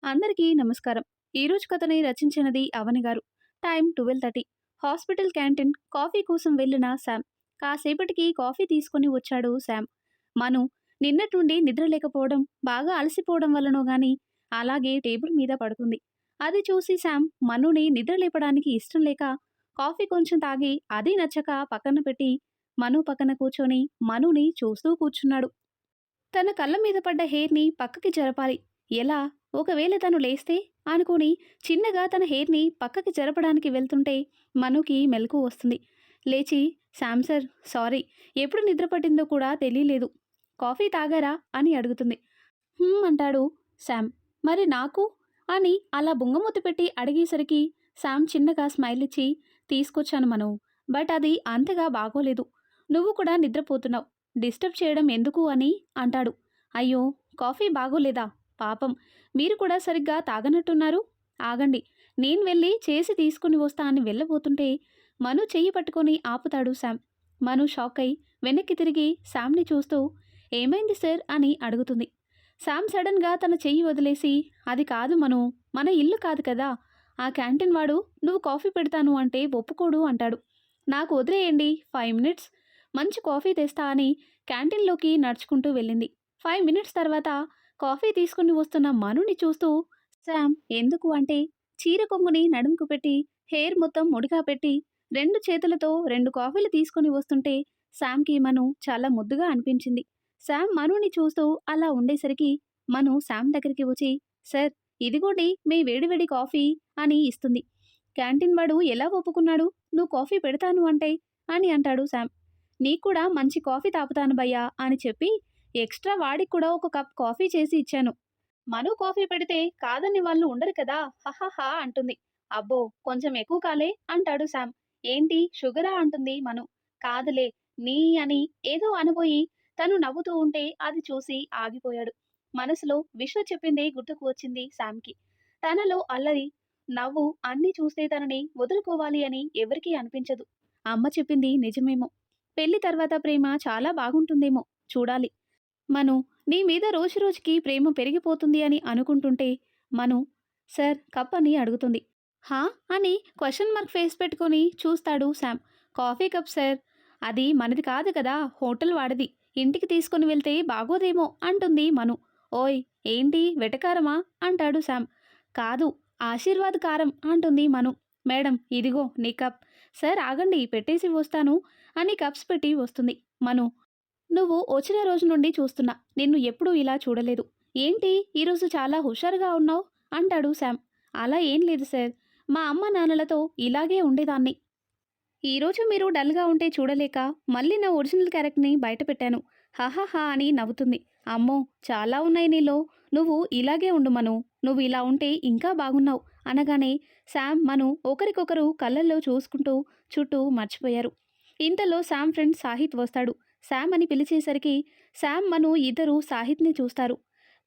అందరికీ నమస్కారం. ఈరోజు కథని రచించినది అవని గారు. టైం 12:30. హాస్పిటల్ క్యాంటీన్ కాఫీ కోసం వెళ్ళిన శామ్. కాసేపటికి కాఫీ తీసుకొని వచ్చాడు శామ్. మను నిన్నటి నుండి నిద్ర లేకపోవడం, బాగా అలసిపోవడం వల్లనో గాని అలాగే టేబుల్ మీద పడుకుంది. అది చూసి శామ్ మనుని నిద్ర లేపడానికి ఇష్టం లేక కాఫీ కొంచెం తాగి అది నచ్చక పక్కన పెట్టి మను పక్కన కూర్చొని మనుని చూస్తూ కూర్చున్నాడు. తన కళ్ళ మీద పడ్డ హెయిర్‌ని పక్కకి జరపాలి. ఎలా? ఒకవేళ తను లేస్తే? అనుకుని చిన్నగా తన హెయిర్‌ని పక్కకి జరపడానికి వెళ్తుంటే మనుకి మెలకువ వస్తుంది. లేచి "శామ్ సర్, సారీ. ఎప్పుడు నిద్ర పట్టిందో కూడా తెలీలేదు. కాఫీ తాగారా?" అని అడుగుతుంది. అంటాడు శామ్. "మరి నాకు?" అని అలా బుంగమూతి పెట్టి అడిగేసరికి శామ్ చిన్నగా స్మైల్ ఇచ్చి "తీసుకొచ్చాను మను. బట్ అది అంతగా బాగోలేదు. నువ్వు కూడా నిద్రపోతున్నావు. డిస్టర్బ్ చేయడం ఎందుకు" అని అంటాడు. "అయ్యో! కాఫీ బాగోలేదా? పాపం. మీరు కూడా సరిగ్గా తాగనట్టున్నారు. ఆగండి. నేను వెళ్ళి చేసి తీసుకుని వస్తా" అని వెళ్ళబోతుంటే మను చెయ్యి పట్టుకొని ఆపుతాడు శామ్. మను షాక్ అయి వెనక్కి తిరిగి శామ్‌ని చూస్తూ "ఏమైంది సార్?" అని అడుగుతుంది. శామ్ సడన్‌గా తన చెయ్యి వదిలేసి "అది కాదు మను. మన ఇల్లు కాదు కదా! ఆ క్యాంటీన్ వాడు నువ్వు కాఫీ పెడతాను అంటే ఒప్పుకోడు" అంటాడు. "నాకు వదిలేయండి. 5 మినిట్స్. మంచి కాఫీ తెస్తా" అని క్యాంటీన్‌లోకి నడుచుకుంటూ వెళ్ళింది. 5 మినిట్స్ తర్వాత కాఫీ తీసుకుని వస్తున్న మనుని చూస్తూ శామ్ ఎందుకు అంటే చీర కొంగుని నడుముకు పెట్టి హెయిర్ మొత్తం ముడిగా పెట్టి 2 చేతులతో 2 కాఫీలు తీసుకుని వస్తుంటే శామ్‌కి మను చాలా ముద్దుగా అనిపించింది. శామ్ మనుని చూస్తూ అలా ఉండేసరికి మను శామ్ దగ్గరికి వచ్చి "సార్, ఇదిగోండి మీ వేడివేడి కాఫీ" అని ఇస్తుంది. "క్యాంటీన్ వాడు ఎలా ఒప్పుకున్నాడు నువ్వు కాఫీ పెడతాను అంటే" అని అంటాడు శామ్. "నీకు కూడా మంచి కాఫీ తాపుతాను భయ్యా" అని చెప్పి ఎక్స్ట్రా వాడికి కూడా ఒక కప్ కాఫీ చేసి ఇచ్చాను. మను కాఫీ పెడితే కాదని వాళ్ళు ఉండరు కదా! హహహా అంటుంది. "అబ్బో! కొంచెం ఎక్కువ కాలే" అంటాడు శామ్. "ఏంటి షుగరా?" అంటుంది మను. "కాదులే, నీ" అని ఏదో అనబోయి తను నవ్వుతూ ఉంటే అది చూసి ఆగిపోయాడు. మనసులో విశ్వ చెప్పిందే గుర్తుకు వచ్చింది శామ్‌కి. తనలో అల్లరి, నవ్వు అన్నీ చూస్తే తనని వదులుకోవాలి అని ఎవరికీ అనిపించదు. అమ్మ చెప్పింది నిజమేమో. పెళ్లి తర్వాత ప్రేమ చాలా బాగుంటుందేమో చూడాలి. మను నీ మీద రోజురోజుకి ప్రేమ పెరిగిపోతుంది అని అనుకుంటుంటే మను "సార్, కప్" అని అడుగుతుంది. "హా?" అని క్వశ్చన్ మార్క్ ఫేస్ పెట్టుకొని చూస్తాడు శామ్. "Coffee cup sir. అది మనది కాదు కదా, హోటల్ వాడిది. ఇంటికి తీసుకొని వెళ్తే బాగోదేమో" అంటుంది మను. "ఓయ్, ఏంటి వెటకారమా?" అంటాడు శామ్. "కాదు, ఆశీర్వాద్ కారం" అంటుంది మను. "మేడం, ఇదిగో నీ కప్." "సార్ ఆగండి, పెట్టేసి వస్తాను" అని కప్స్ పెట్టి వస్తుంది. మను "నువ్వు వచ్చిన రోజు నుండి చూస్తున్నా. నిన్ను ఎప్పుడూ ఇలా చూడలేదు. ఏంటి ఈరోజు చాలా హుషారుగా ఉన్నావు?" అంటాడు శామ్. "అలా ఏం లేదు సార్. మా అమ్మ నాన్నలతో ఇలాగే ఉండేదాన్ని. ఈరోజు మీరు డల్‌గా ఉంటే చూడలేక మళ్ళీ నా ఒరిజినల్ క్యారెక్టర్‌ని బయటపెట్టాను. హాహాహా" అని నవ్వుతుంది. "అమ్మో! చాలా ఉన్నాయి నీలో. నువ్వు ఇలాగే ఉండు మను. నువ్వు ఇలా ఉంటే ఇంకా బాగున్నావు" అనగానే శామ్, మను ఒకరికొకరు కళ్ళల్లో చూసుకుంటూ చుట్టూ మర్చిపోయారు. ఇంతలో శామ్ ఫ్రెండ్ సాహిత్ వస్తాడు. శామ్ అని పిలిచేసరికి శామ్, మను ఇద్దరూ సాహిత్‌ని చూస్తారు.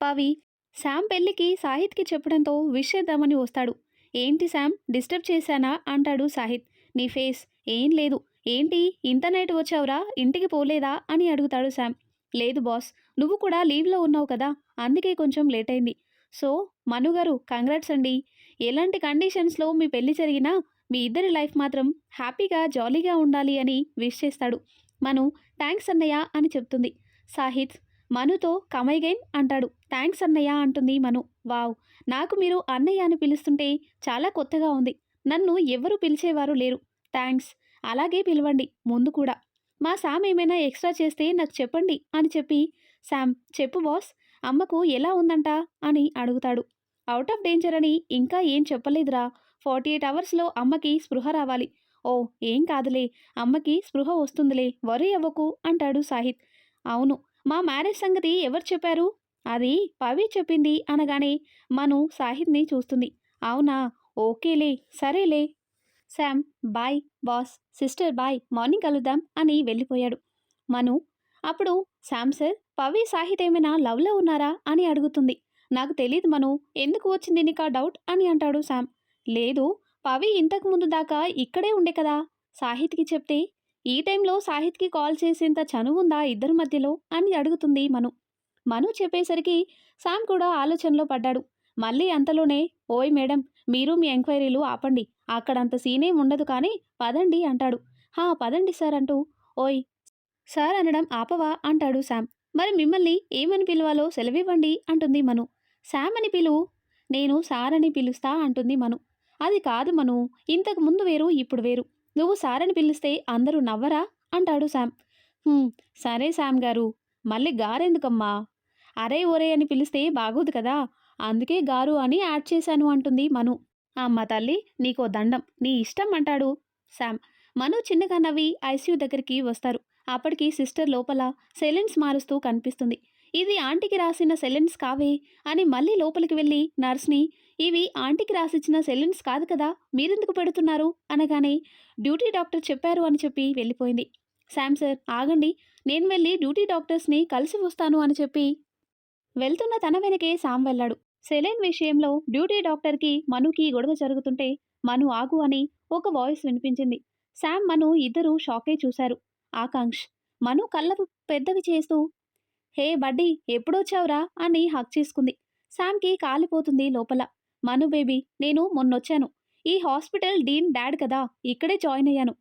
పవి శామ్ పెళ్ళికి సాహిత్‌కి చెప్పడంతో విష్ చేద్దామని వస్తాడు. "ఏంటి శామ్, డిస్టర్బ్ చేశానా?" అంటాడు సాహిత్. "నీ ఫేస్." "ఏం లేదు." "ఏంటి ఇంత నైట్ వచ్చావురా, ఇంటికి పోలేదా?" అని అడుగుతాడు శామ్. "లేదు బాస్. నువ్వు కూడా లీవ్‌లో ఉన్నావు కదా, అందుకే కొంచెం లేట్ అయింది." "సో, మనుగారు, కంగ్రాట్స్ అండి. ఎలాంటి కండిషన్స్‌లో మీ పెళ్లి జరిగినా మీ ఇద్దరి లైఫ్ మాత్రం హ్యాపీగా జాలీగా ఉండాలి" అని విష్ చేస్తాడు. మను "థ్యాంక్స్ అన్నయ్య" అని చెప్తుంది. సాహిత్ మనుతో "కమ్ అగైన్" అంటాడు. "థ్యాంక్స్ అన్నయ్య" అంటుంది మను. "వావ్! నాకు మీరు అన్నయ్య అని పిలుస్తుంటే చాలా కొత్తగా ఉంది. నన్ను ఎవ్వరూ పిలిచేవారు లేరు. థ్యాంక్స్. అలాగే పిలవండి ముందు కూడా. మా శామ్ ఏమైనా ఎక్స్ట్రా చేస్తే నాకు చెప్పండి" అని చెప్పి "శామ్ చెప్పు బాస్, అమ్మకు ఎలా ఉందంట" అని అడుగుతాడు. "ఔట్ ఆఫ్ డేంజర్ అని ఇంకా ఏం చెప్పలేదురా. 48 అవర్స్‌లో అమ్మకి స్పృహ రావాలి." "ఓ, ఏం కాదులే, అమ్మకి స్పృహ వస్తుందిలే, వర్రీ అవ్వకు" అంటాడు సాహిత్. "అవును, మా మ్యారేజ్ సంగతి ఎవరు చెప్పారు?" "అది పవి చెప్పింది" అనగానే మను సాహిత్‌ని చూస్తుంది. "అవునా, ఓకేలే, సరేలే. Sam bye boss, sister bye, morning కలుద్దాం" అని వెళ్ళిపోయాడు. మను అప్పుడు "శామ్ సార్, పవి సాహిత్ ఏమైనా లవ్‌లో ఉన్నారా?" అని అడుగుతుంది. "నాకు తెలీదు మను. ఎందుకు వచ్చింది నీకా డౌట్?" అని అంటాడు శామ్. "లేదు, పవి ఇంతకు ముందు దాకా ఇక్కడే ఉండే కదా సాహిత్‌కి చెప్తే. ఈ టైంలో సాహిత్‌కి కాల్ చేసేంత చనువుందా ఇద్దరి మధ్యలో?" అని అడుగుతుంది మను. మను చెప్పేసరికి శామ్ కూడా ఆలోచనలో పడ్డాడు. మళ్ళీ అంతలోనే, ఓయ్ మేడం, మీరు మీ ఎంక్వైరీలు ఆపండి. అక్కడంత సీనేం ఉండదు కానీ పదండి అంటాడు. హా! పదండి సార్ అంటూ, ఓయ్ సార్ అనడం ఆపవా అంటాడు శామ్. మరి మిమ్మల్ని ఏమని పిలవాలో సెలవివ్వండి అంటుంది మను. శామ్ అని పిలువు. నేను సార్ అని పిలుస్తా అంటుంది మను. అది కాదు మను, ఇంతకు ముందు వేరు ఇప్పుడు వేరు. నువ్వు సార్ అని పిలిస్తే అందరూ నవ్వరా అంటాడు శామ్. "హ్మ్, సరే శామ్ గారు, మళ్ళీ గారెందుకమ్మా? అరే ఒరే అని పిలిస్తే బాగోదు కదా, అందుకే గారు అని యాడ్ చేశాను అంటుంది మను. అమ్మ తల్లి, నీకో దండం, నీ ఇష్టం అంటాడు శామ్. మను చిన్నగా నవ్వి ఐసీయూ దగ్గరికి వస్తారు. అప్పటికి సిస్టర్ లోపల సెలెన్స్ మారుస్తూ కనిపిస్తుంది. ఇది ఆంటీకి రాసిన సెలెన్స్ కావే అని మళ్ళీ లోపలికి వెళ్ళి నర్స్ని, ఇవి ఆంటీకి రాసిచ్చిన సెలెన్స్ కాదు కదా, మీరెందుకు పెడుతున్నారు అనగానే, డ్యూటీ డాక్టర్ చెప్పారు అని చెప్పి వెళ్ళిపోయింది. శామ్ సార్ ఆగండి, నేను వెళ్ళి డ్యూటీ డాక్టర్స్ని కలిసి వస్తాను అని చెప్పి వెళ్తున్న తన వెనకే శామ్ వెళ్ళాడు. సెలైన్ విషయంలో డ్యూటీ డాక్టర్కి మనుకి గొడవ జరుగుతుంటే, మను ఆగు అని ఒక వాయిస్ వినిపించింది. శామ్ మను ఇద్దరూ షాకే చూశారు. ఆకాంక్ష్ మను కళ్ళకు పెద్దవి చేస్తూ, హే బడ్డీ, ఎప్పుడొచ్చావురా అని హక్ చేసుకుంది. శామ్కి కాలిపోతుంది లోపల. మను బేబీ, నేను మొన్నొచ్చాను. ఈ హాస్పిటల్ డీన్ డాడ్ కదా, ఇక్కడే జాయిన్ అయ్యాను.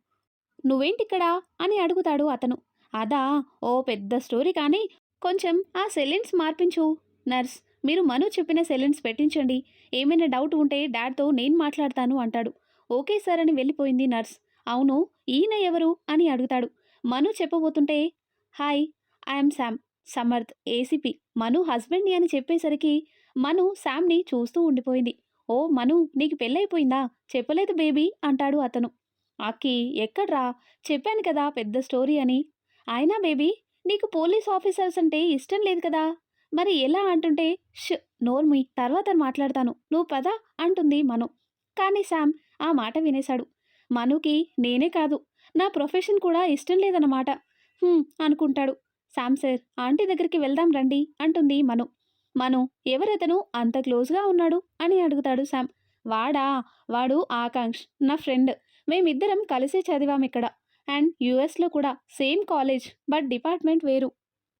నువ్వేంటిక్కడా అని అడుగుతాడు అతను. అదా, ఓ పెద్ద స్టోరీ కానీ కొంచెం ఆ సెలెన్స్ మార్పించు. నర్స్, మీరు మను చెప్పిన సెలెన్స్ పెట్టించండి. ఏమైనా డౌట్ ఉంటే డాడ్తో నేను మాట్లాడతాను అంటాడు. ఓకే సార్ అని వెళ్ళిపోయింది నర్స్. అవును, ఈయన ఎవరు అని అడుగుతాడు. మను చెప్పబోతుంటే, hi, I'm Sam, Samarth, ACP, Manu హస్బెండ్ని అని చెప్పేసరికి మను శామ్ని చూస్తూ ఉండిపోయింది. ఓ మను, నీకు పెళ్ళైపోయిందా, చెప్పలేదు బేబీ అంటాడు అతను. అక్కి, ఎక్కడ్రా, చెప్పాను కదా పెద్ద స్టోరీ అని. అయినా బేబీ, నీకు పోలీస్ ఆఫీసర్స్ అంటే ఇష్టం లేదు కదా, మరి ఎలా అంటుంటే, ష్, నోర్మి, తర్వాత మాట్లాడతాను, నువ్వు పద అంటుంది మను. కానీ శామ్ ఆ మాట వినేశాడు. మనుకి నేనే కాదు, నా ప్రొఫెషన్ కూడా ఇష్టం లేదన్నమాట. అనుకుంటాడు. శామ్ సార్, ఆంటీ దగ్గరికి వెళ్దాం రండి అంటుంది మను. మను, ఎవరతను అంత క్లోజ్గా ఉన్నాడు అని అడుగుతాడు శామ్. వాడా, వాడు ఆకాంక్ష్, నా ఫ్రెండ్. మేమిద్దరం కలిసే చదివామిక్కడ. అండ్ యుఎస్లో కూడా సేమ్ కాలేజ్, బట్ డిపార్ట్మెంట్ వేరు.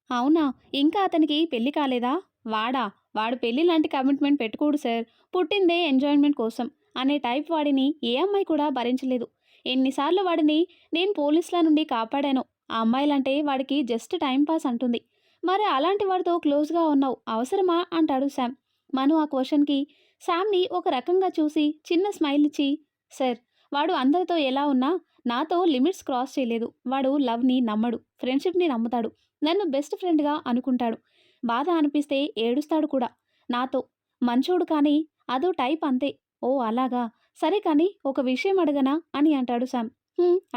అవునా, ఇంకా అతనికి పెళ్లి కాలేదా? వాడా, వాడు పెళ్లి లాంటి కమిట్మెంట్ పెట్టుకోడు సార్. పుట్టిందే ఎంజాయ్మెంట్ కోసం అనే టైప్ వాడిని ఏ అమ్మాయి కూడా భరించలేదు. ఎన్నిసార్లు వాడిని నేను పోలీసుల నుండి కాపాడాను. ఆ అమ్మాయిలంటే వాడికి జస్ట్ టైం పాస్ అంటుంది. మరి అలాంటి వాడితో క్లోజ్గా ఉన్నావు అవసరమా అంటాడు శామ్. మను ఆ క్వశ్చన్కి శామ్ని ఒక రకంగా చూసి చిన్న స్మైల్ ఇచ్చి, సార్, వాడు అందరితో ఎలా ఉన్నా నాతో లిమిట్స్ క్రాస్ చేయలేదు. వాడు లవ్ని నమ్మడు, ఫ్రెండ్షిప్ని నమ్ముతాడు, నన్ను బెస్ట్ ఫ్రెండ్గా అనుకుంటాడు. బాధ అనిపిస్తే ఏడుస్తాడు కూడా నాతో. మంచోడు కానీ అదో టైప్ అంతే. ఓ అలాగా, సరే కానీ ఒక విషయం అడగనా అని అంటాడు శామ్.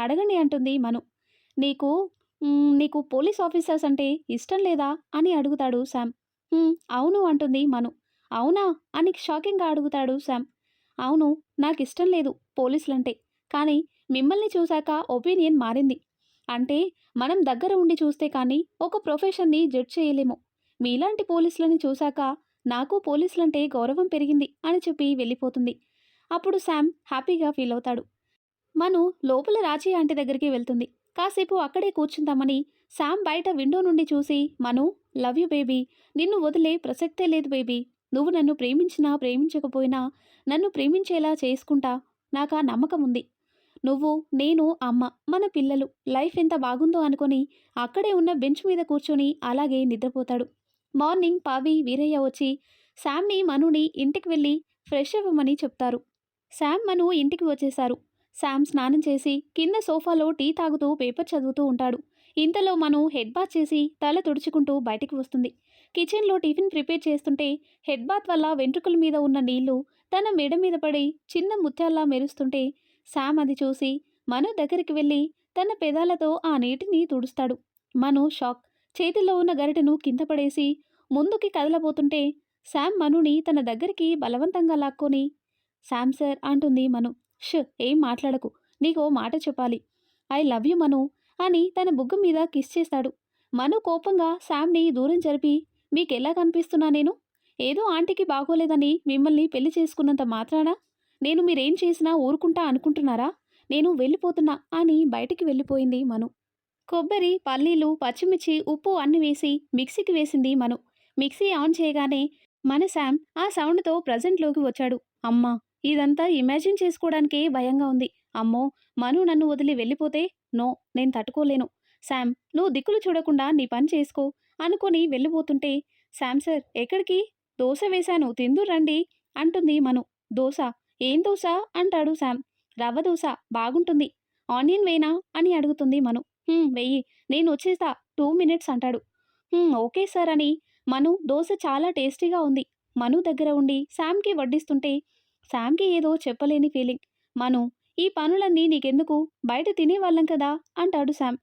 అడగండి అంటుంది మను. నీకు నీకు పోలీస్ ఆఫీసర్స్ అంటే ఇష్టం లేదా అని అడుగుతాడు శామ్. అవును అంటుంది మను. అవునా అని షాకింగ్గా అడుగుతాడు శామ్. అవును, నాకు ఇష్టం లేదు పోలీసులంటే, కానీ మిమ్మల్ని చూశాక ఒపీనియన్ మారింది. అంటే మనం దగ్గర ఉండి చూస్తే కానీ ఒక ప్రొఫెషన్ని జడ్జ్ చేయలేము. మీలాంటి పోలీసులని చూశాక నాకు పోలీసులంటే గౌరవం పెరిగింది అని చెప్పి వెళ్ళిపోతుంది. అప్పుడు శామ్ హ్యాపీగా ఫీల్ అవుతాడు. మను లోపల రాజీ ఆంటీ దగ్గరికి వెళ్తుంది. కాసేపు అక్కడే కూర్చుందామని శామ్ బయట విండో నుండి చూసి, మను, లవ్ యూ బేబీ, నిన్ను వదిలే ప్రసక్తే లేదు బేబీ. నువ్వు నన్ను ప్రేమించినా ప్రేమించకపోయినా నన్ను ప్రేమించేలా చేసుకుంటా, నాకా నమ్మకం ఉంది. నువ్వు, నేను, అమ్మ, మన పిల్లలు, లైఫ్ ఎంత బాగుందో అనుకొని అక్కడే ఉన్న బెంచ్ మీద కూర్చొని అలాగే నిద్రపోతాడు. మార్నింగ్ పావి, వీరయ్య వచ్చి శామ్ని, మనుని ఇంటికి వెళ్ళి ఫ్రెష్ అవ్వమని చెప్తారు. శామ్, మను ఇంటికి వచ్చేశారు. శామ్ స్నానం చేసి కింద సోఫాలో టీ తాగుతూ పేపర్ చదువుతూ ఉంటాడు. ఇంతలో మను హెడ్ బాత్ చేసి తల తుడుచుకుంటూ బయటికి వస్తుంది. కిచెన్లో టిఫిన్ ప్రిపేర్ చేస్తుంటే హెడ్ బాత్ వల్ల వెంట్రుకల మీద ఉన్న నీళ్లు తన మెడ మీద పడి చిన్న ముత్యాల్లా మెరుస్తుంటే శామ్ అది చూసి మను దగ్గరికి వెళ్ళి తన పెదాలతో ఆ నీటిని తుడుస్తాడు. మను షాక్. చేతిలో ఉన్న గరిటెను కింద పడేసి ముందుకి కదలబోతుంటే శామ్ మనుని తన దగ్గరికి బలవంతంగా లాక్కొని, శామ్ సార్ అంటుంది మను. ష్, ఏం మాట్లాడకు, నీకో మాట చెప్పాలి. ఐ లవ్ యు మను అని తన బుగ్గ మీద కిస్ చేస్తాడు. మను కోపంగా శామ్ని దూరం జరిపి, మీకెలా కనిపిస్తున్నా నేను? ఏదో ఆంటీకి బాగోలేదని మిమ్మల్ని పెళ్లి చేసుకున్నంత మాత్రాన నేను మీరేం చేసినా ఊరుకుంటా అనుకుంటున్నారా? నేను వెళ్ళిపోతున్నా అని బయటికి వెళ్ళిపోయింది మను. కొబ్బరి, పల్లీలు, పచ్చిమిర్చి, ఉప్పు అన్ని వేసి మిక్సీకి వేసింది మను. మిక్సీ ఆన్ చేయగానే మన శామ్ ఆ సౌండ్తో ప్రజెంట్లోకి వచ్చాడు. అమ్మా, ఇదంతా ఇమాజిన్ చేసుకోవడానికే భయంగా ఉంది. అమ్మో, మను నన్ను వదిలి వెళ్ళిపోతే? నో, నేను తట్టుకోలేను. శామ్, నువ్వు దిక్కులు చూడకుండా నీ పని చేసుకో అనుకొని వెళ్ళిపోతుంటే, శామ్ సార్ ఎక్కడికి? దోశ వేశాను తిందురు రండి అంటుంది మను. దోశ? ఏం దోశ అంటాడు శామ్. రవ్వ దోశ బాగుంటుంది. ఆనియన్ వేనా అని అడుగుతుంది మను. వెయ్యి, నేను వచ్చేస్తా 2 మినిట్స్ అంటాడు. ఓకే సార్ అని మను దోశ చాలా టేస్టీగా ఉంది. మను దగ్గర ఉండి శామ్‌కి వడ్డిస్తుంటే, శామ్‌కి ఏదో చెప్పలేని ఫీలింగ్. మను, ఈ పనులన్నీ నీకెందుకు? బయట తినేవాళ్ళం కదా అంటాడు శామ్.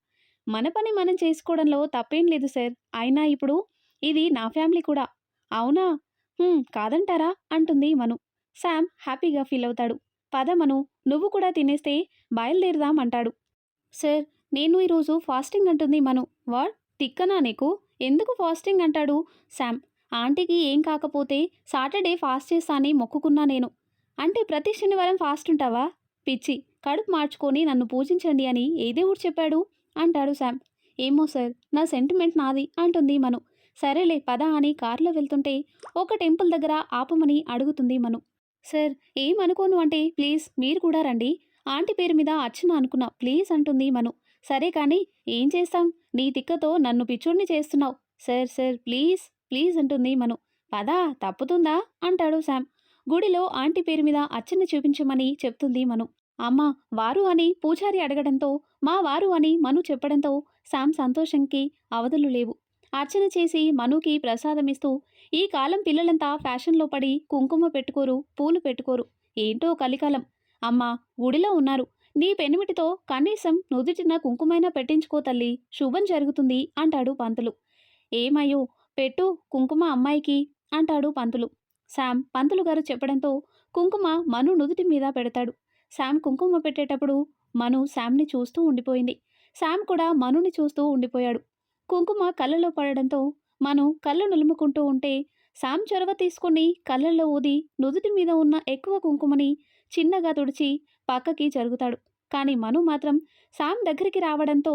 మన పని మనం చేసుకోవడంలో తప్పేం లేదు సార్. అయినా ఇప్పుడు ఇది నా ఫ్యామిలీ కూడా. అవునా? కాదంటారా అంటుంది మను. శామ్ హ్యాపీగా ఫీల్ అవుతాడు. పద మను, నువ్వు కూడా తినేస్తే బయలుదేరదాం అంటాడు. సార్, నేను ఈరోజు ఫాస్టింగ్ అంటుంది మను. వాట్? తిక్కనా నీకు? ఎందుకు ఫాస్టింగ్ అంటాడు శామ్. ఆంటీకి ఏం కాకపోతే సాటర్డే ఫాస్ట్ చేస్తా అని మొక్కుకున్నా నేను. అంటే ప్రతి శనివారం ఫాస్ట్ ఉంటావా? పిచ్చి, కడుపు మార్చుకొని నన్ను పూజించండి అని ఏ దేవుడు చెప్పాడు అంటాడు శామ్. ఏమో సార్, నా సెంటిమెంట్ నాది అంటుంది మను. సరేలే పద అని కారులో వెళ్తుంటే ఒక టెంపుల్ దగ్గర ఆపమని అడుగుతుంది మను. సార్, ఏమనుకోను అంటే ప్లీజ్ మీరు కూడా రండి. ఆంటీ పేరు మీద అర్చన అనుకున్నా ప్లీజ్ అంటుంది మను. సరే కానీ ఏం చేస్తాం, నీ తిక్కతో నన్ను పిచ్చోడిని చేస్తున్నావు. సార్ సార్ ప్లీజ్ ప్లీజ్ అంటుంది మను. పదా తప్పుతుందా అంటాడు శామ్. గుడిలో ఆంటీ పేరు మీద అర్చన చూపించమని చెప్తుంది మను. అమ్మ, వారు అని పూజారి అడగడంతో మా వారు అని మను చెప్పడంతో శామ్ సంతోషంకి అవధులు లేవు. అర్చన చేసి మనుకి ప్రసాదమిస్తూ, ఈ కాలం పిల్లలంతా ఫ్యాషన్లో పడి కుంకుమ పెట్టుకోరు, పూలు పెట్టుకోరు. ఏంటో కలికాలం. అమ్మా, గుడిలో ఉన్నారు. నీ పెనిమిటితో కనీసం నుదుటిన కుంకుమైనా పెట్టించుకో తల్లి, శుభం జరుగుతుంది అంటాడు పంతులు. ఏమయ్యో, పెట్టు కుంకుమ అమ్మాయికి అంటాడు పంతులు. శామ్ పంతులు గారు చెప్పడంతో కుంకుమ మను నుదుటి మీద పెడతాడు. శామ్ కుంకుమ పెట్టేటప్పుడు మను శామ్ని చూస్తూ ఉండిపోయింది. శామ్ కూడా మనుని చూస్తూ ఉండిపోయాడు. కుంకుమ కళ్ళలో పడడంతో మను కళ్ళు నులుముకుంటూ ఉంటే శామ్ చొరవ తీసుకొని కళ్ళల్లో ఊది నుదుటి మీద ఉన్న ఎక్కువ కుంకుమని చిన్నగా తుడిచి పక్కకి జరుగుతాడు. కానీ మను మాత్రం శామ్ దగ్గరికి రావడంతో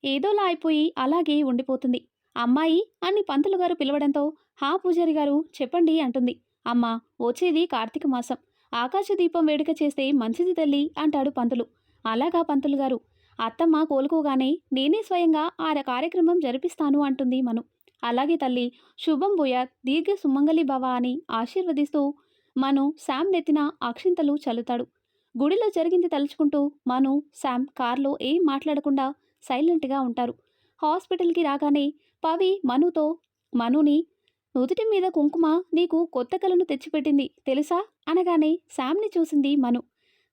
ఏదోలా అయిపోయి అలాగే ఉండిపోతుంది. అమ్మాయి అని పంతులు గారు పిలవడంతో హా పూజారి గారు చెప్పండి అంటుంది. అమ్మా, వచ్చేది కార్తీక మాసం. ఆకాశ దీపం వేడుక చేస్తే మంచిది తల్లి అంటాడు పంతులు. అలాగా పంతులు గారు, అత్తమ్మ కోలుకోగానే నేనే స్వయంగా ఆ కార్యక్రమం జరిపిస్తాను అంటుంది మను. అలాగే తల్లి, శుభం భూయాత్, దీర్ఘ సుమంగళి భవ అని ఆశీర్వదిస్తూ మను శామ్ నెత్తిన అక్షింతలు చల్లుతాడు. గుడిలో జరిగింది తలుచుకుంటూ మను శామ్ కార్లో ఏం మాట్లాడకుండా సైలెంట్గా ఉంటారు. హాస్పిటల్కి రాగానే పవి మనుతో, మనుని, నుదుటి మీద కుంకుమ నీకు కొత్త కలను తెచ్చిపెట్టింది తెలుసా అనగానే శామ్ని చూసింది మను.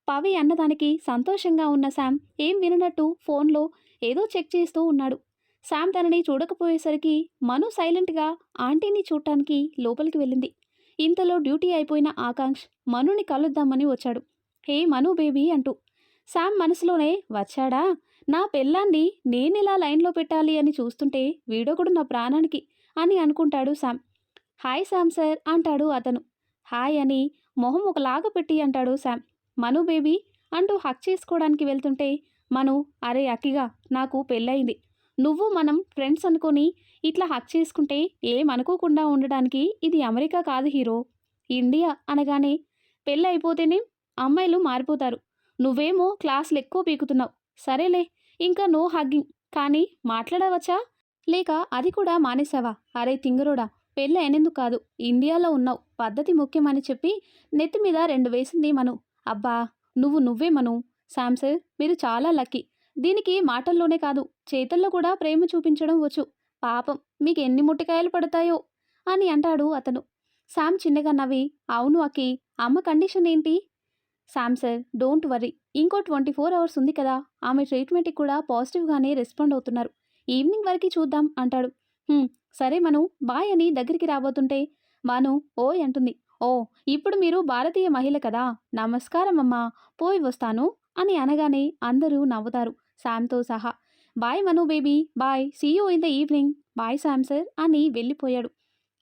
పవి అన్నదానికి సంతోషంగా ఉన్న శామ్ ఏం విననట్టు ఫోన్లో ఏదో చెక్ చేస్తూ ఉన్నాడు. శామ్ తనని చూడకపోయేసరికి మను సైలెంట్గా ఆంటీని చూడటానికి లోపలికి వెళ్ళింది. ఇంతలో డ్యూటీ అయిపోయిన ఆకాంక్ష్ మనుని కలుద్దామని వచ్చాడు. హే మను బేబీ అంటూ. శామ్ మనసులోనే వచ్చాడా, నా పెళ్ళాన్ని నేనెలా లైన్లో పెట్టాలి అని చూస్తుంటే వీడొకడు నా ప్రాణానికి అని అనుకుంటాడు శామ్. హాయ్ శామ్ సార్ అంటాడు అతను. హాయ్ అని మొహం ఒకలాగా పెట్టి అంటాడు శామ్. మను బేబీ అంటూ హక్ చేసుకోవడానికి వెళ్తుంటే మను, అరే అక్కిగా, నాకు పెళ్ళయింది. నువ్వు మనం ఫ్రెండ్స్ అనుకొని ఇట్లా హక్ చేసుకుంటే ఏమనుకోకుండా ఉండడానికి ఇది అమెరికా కాదు హీరో, ఇండియా అనగానే పెళ్ళైపోతేనే అమ్మాయిలు మారిపోతారు. నువ్వేమో క్లాసులు ఎక్కువ పీకుతున్నావు. సరేలే, ఇంకా నో హగ్గింగ్. కానీ మాట్లాడవచ్చా? లేక అది కూడా మానేసావా? అరే తింగరోడా, పెళ్ళి అయినందుకు కాదు, ఇండియాలో ఉన్నావు, పద్ధతి ముఖ్యమని చెప్పి నెత్తి మీద 2 వేసింది మను. అబ్బా, నువ్వే మను. శామ్ సార్, మీరు చాలా లక్కీ. దీనికి మాటల్లోనే కాదు చేతల్లో కూడా ప్రేమ చూపించడం వచ్చు. పాపం మీకు ఎన్ని ముట్టికాయలు పడతాయో అని అంటాడు అతను. శామ్ చిన్నగా నవ్వి, అవును అక్కి, అమ్మ కండిషన్ ఏంటి? శామ్ సార్, డోంట్ వర్రీ, ఇంకో 24 అవర్స్ ఉంది కదా, ఆమె ట్రీట్మెంట్కి కూడా పాజిటివ్గానే రెస్పాండ్ అవుతున్నారు. ఈవినింగ్ వరకు చూద్దాం అంటాడు. సరే మను, బాయ్ అని దగ్గరికి రాబోతుంటే మను ఓయ్ అంటుంది. ఓ, ఇప్పుడు మీరు భారతీయ మహిళ కదా, నమస్కారం అమ్మా, పోయి వస్తాను అని అనగానే అందరూ నవ్వుతారు, శామ్తో సహా. Bye Manu baby, bye, see you in the evening. Bye Sam sir అని వెళ్ళిపోయాడు.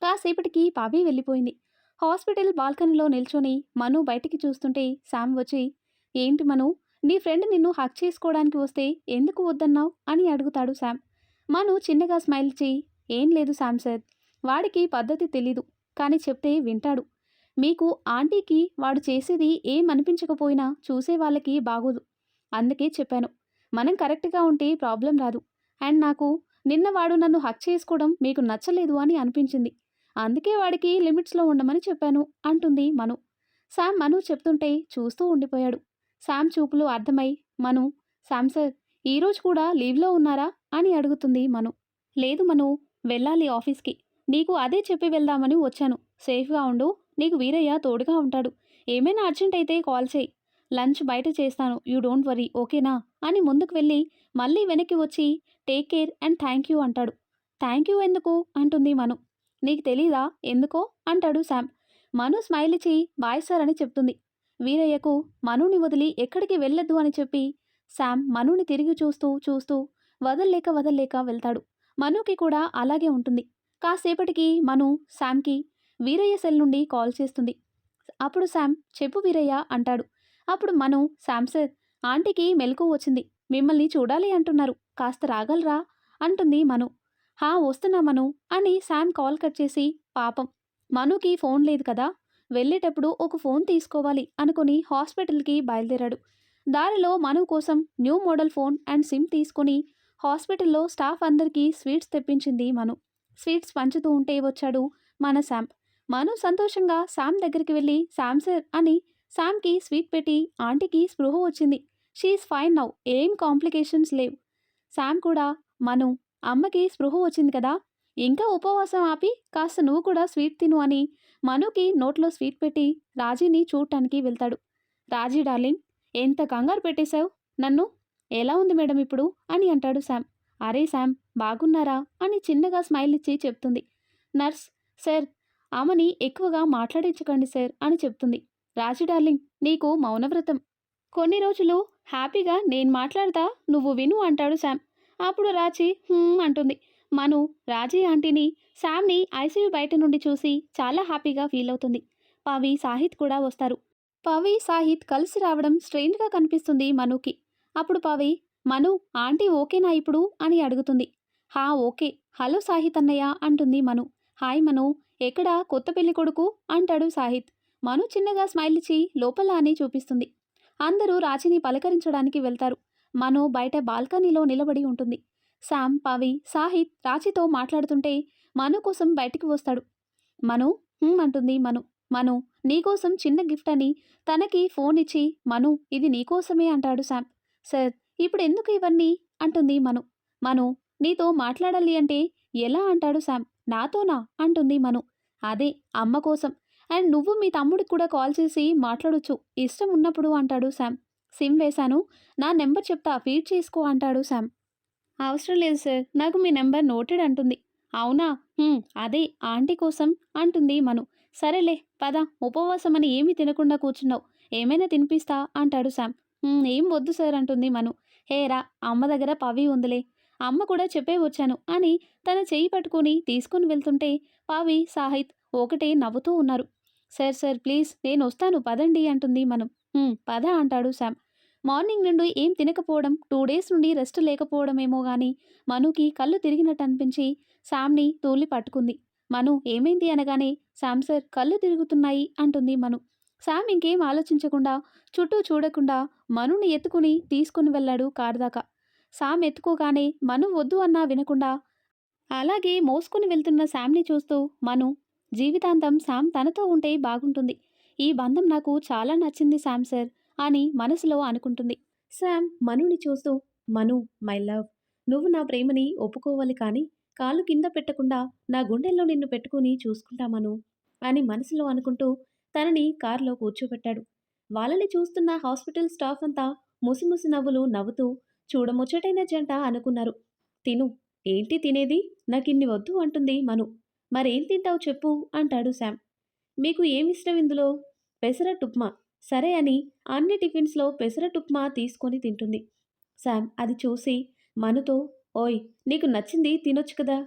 కాసేపటికి పవి వెళ్ళిపోయింది. హాస్పిటల్ బాల్కనీలో నిల్చొని మను బయటికి చూస్తుంటే శామ్ వచ్చి, ఏంటి మను, నీ ఫ్రెండ్ నిన్ను హక్ చేసుకోవడానికి వస్తే ఎందుకు వద్దన్నావు అని అడుగుతాడు శామ్. మను చిన్నగా స్మైల్ ఇచ్చి, ఏం లేదు శామ్ సార్, వాడికి పద్ధతి తెలీదు. కానీ చెప్తే వింటాడు. మీకు ఆంటీకి వాడు చేసేది ఏం అనిపించకపోయినా చూసే వాళ్ళకి బాగోదు. అందుకే చెప్పాను. మనం కరెక్ట్‌గా ఉంటే ప్రాబ్లమ్ రాదు. అండ్ నాకు నిన్న వాడు నన్ను హగ్ చేసుకోవడం మీకు నచ్చలేదు అని అనిపించింది. అందుకే వాడికి లిమిట్స్‌లో ఉండమని చెప్పాను అంటుంది మను. శామ్ మను చెప్తుంటే చూస్తూ ఉండిపోయాడు. శామ్ చూపులు అర్థమై మను, శామ్ సార్ ఈరోజు కూడా లీవ్‌లో ఉన్నారా అని అడుగుతుంది మను. లేదు మను, వెళ్ళాలి ఆఫీస్‌కి. నీకు అదే చెప్పి వెళ్దామని వచ్చాను. సేఫ్‌గా ఉండు. నీకు వీరయ్య తోడుగా ఉంటాడు. ఏమైనా అర్జెంట్ అయితే కాల్ చేయి. లంచ్ బయట చేస్తాను. యూ డోంట్ వర్రీ ఓకేనా అని ముందుకు వెళ్ళి మళ్ళీ వెనక్కి వచ్చి take care and thank you అంటాడు. థ్యాంక్ యూ ఎందుకు అంటుంది మను. నీకు తెలీదా ఎందుకో అంటాడు శామ్. మను స్మైల్ ఇచ్చి బాయ్ సార్ అని చెప్తుంది. వీరయ్యకు మనుని వదిలి ఎక్కడికి వెళ్ళొద్దు అని చెప్పి శామ్ మనుని తిరిగి చూస్తూ చూస్తూ వదల్లేక వదల్లేక వెళ్తాడు. మనుకి కూడా అలాగే ఉంటుంది. కాసేపటికి మను శామ్కి వీరయ్య సెల్ నుండి కాల్ చేస్తుంది. అప్పుడు శామ్ చెప్పు వీరయ్య అంటాడు. అప్పుడు మను శామ్ సార్ ఆంటీకి మెలకువ వచ్చింది. మిమ్మల్ని చూడాలి అంటున్నారు. కాస్త రాగలరా అంటుంది మను. హా వస్తున్నా మను అని శామ్ కాల్ కట్ చేసి పాపం మనుకి ఫోన్ లేదు కదా, వెళ్ళేటప్పుడు ఒక ఫోన్ తీసుకోవాలి అనుకుని హాస్పిటల్కి బయలుదేరాడు. దారిలో మను కోసం new model phone and SIM తీసుకుని హాస్పిటల్లో స్టాఫ్ అందరికీ స్వీట్స్ తెప్పించింది మను. స్వీట్స్ పంచుతూ ఉంటే వచ్చాడు మన శామ్. మను సంతోషంగా శామ్ దగ్గరికి వెళ్ళి శామ్ సార్ అని శామ్కి స్వీట్ పెట్టి ఆంటీకి స్పృహ వచ్చింది. షీఈస్ ఫైన్ నౌ, ఏం కాంప్లికేషన్స్ లేవు. శామ్ కూడా మను అమ్మకి స్పృహ వచ్చింది కదా, ఇంకా ఉపవాసం ఆపి కాస్త నువ్వు కూడా స్వీట్ తిను అని మనుకి నోట్లో స్వీట్ పెట్టి రాజీని చూడటానికి వెళ్తాడు. రాజీ డార్లింగ్ ఎంత కంగారు పెట్టేశావు నన్ను, ఎలా ఉంది మేడం ఇప్పుడు అని అంటాడు శామ్. అరే శామ్ బాగున్నారా అని చిన్నగా స్మైల్ ఇచ్చి చెప్తుంది. నర్స్ సార్ ఆమెని ఎక్కువగా మాట్లాడించకండి సార్ అని చెప్తుంది. రాజీ డార్లింగ్ నీకు మౌనవ్రతం. కొన్ని రోజులు హ్యాపీగా నేను మాట్లాడతా నువ్వు విను అంటాడు శామ్. అప్పుడు రాజీ అంటుంది. మను రాజీ ఆంటీని శామ్ని ఐసీయూ బయట నుండి చూసి చాలా హ్యాపీగా ఫీల్ అవుతుంది. పవి సాహిత్ కూడా వస్తారు. పవి సాహిత్ కలిసి రావడం స్ట్రెయిన్గా కనిపిస్తుంది మనుకి. అప్పుడు పవి మను ఆంటీ ఓకేనా ఇప్పుడు అని అడుగుతుంది. హా ఓకే, హలో సాహిత్ అన్నయ్య అంటుంది మను. హాయ్ మను, ఎక్కడా కొత్త పెళ్లి కొడుకు అంటాడు సాహిత్. మను చిన్నగా స్మైల్ ఇచ్చి లోపల అని చూపిస్తుంది. అందరూ రాజీని పలకరించడానికి వెళ్తారు. మను బయట బాల్కనీలో నిలబడి ఉంటుంది. శామ్ పవి సాహిత్ రాజీతో మాట్లాడుతుంటే మను కోసం బయటికి వస్తాడు. మను అంటుంది మను. మను నీకోసం చిన్న గిఫ్ట్ అని తనకి ఫోన్ ఇచ్చి మను ఇది నీకోసమే అంటాడు శామ్. సార్ ఇప్పుడు ఎందుకు ఇవన్నీ అంటుంది మను. మను నీతో మాట్లాడాలి అంటే ఎలా అంటాడు శామ్. నాతోనా అంటుంది మను. అదే అమ్మ కోసం, అండ్ నువ్వు మీ తమ్ముడికి కూడా కాల్ చేసి మాట్లాడొచ్చు ఇష్టం ఉన్నప్పుడు అంటాడు శామ్. సిమ్ వేశాను, నా నెంబర్ చెప్తా ఫీడ్ చేసుకో అంటాడు శామ్. అవసరం లేదు సార్, నాకు మీ నెంబర్ నోటెడ్ అంటుంది. అవునా, అదే ఆంటీ కోసం అంటుంది మను. సరేలే పద, ఉపవాసం అని ఏమీ తినకుండా కూర్చున్నావు, ఏమైనా తినిపిస్తా అంటాడు శామ్. ఏం వద్దు సార్ అంటుంది మను. హేరా అమ్మ దగ్గర పవి ఉందిలే, అమ్మ కూడా చెప్పే వచ్చాను అని తన చెయ్యి పట్టుకుని తీసుకుని వెళ్తుంటే పవి సాహిత్ ఒకటే నవ్వుతూ ఉన్నారు. సార్ సార్ ప్లీజ్ నేను వస్తాను పదండి అంటుంది మను. పద అంటాడు శామ్. మార్నింగ్ నుండి ఏం తినకపోవడం, 2 డేస్ నుండి రెస్ట్ లేకపోవడమేమో గాని మనుకి కళ్ళు తిరిగినట్టు అనిపించి శామ్ని తూలి పట్టుకుంది. మను ఏమైంది అనగానే శామ్ సార్ కళ్ళు తిరుగుతున్నాయి అంటుంది మను. శామ్ ఇంకేం ఆలోచించకుండా చుట్టూ చూడకుండా మనుని ఎత్తుకుని తీసుకుని వెళ్ళాడు కారు దాకా. శామ్ ఎత్తుకోగానే మను వద్దు అన్నా వినకుండా అలాగే మోసుకుని వెళ్తున్న శామ్ని చూస్తూ మను జీవితాంతం శామ్ తనతో ఉంటే బాగుంటుంది. ఈ బంధం నాకు చాలా నచ్చింది శామ్ సార్ అని మనసులో అనుకుంటుంది. శామ్ మనుని చూస్తూ మను మై లవ్, నువ్వు నా ప్రేమని ఒప్పుకోవాలి కానీ కాలు కింద పెట్టకుండా నా గుండెల్లో నిన్ను పెట్టుకుని చూసుకుంటా మను అని మనసులో అనుకుంటూ తనని కారులో కూర్చోబెట్టాడు. వాళ్ళని చూస్తున్న హాస్పిటల్ స్టాఫ్ అంతా ముసిముసి నవ్వులు నవ్వుతూ చూడముచ్చటైన జంట అనుకున్నారు. తిను, ఏంటి తినేది, నాకిన్ని వద్దు అంటుంది మను. మరేం తింటావు చెప్పు అంటాడు శామ్. మీకు ఏమిష్టం ఇందులో, పెసరట్టుప్మా, సరే అని అన్ని టిఫిన్స్లో పెసరట్టుప్మా తీసుకొని తింటుంది. శామ్ అది చూసి మనుతో ఓయ్ నీకు నచ్చింది తినొచ్చు కదా.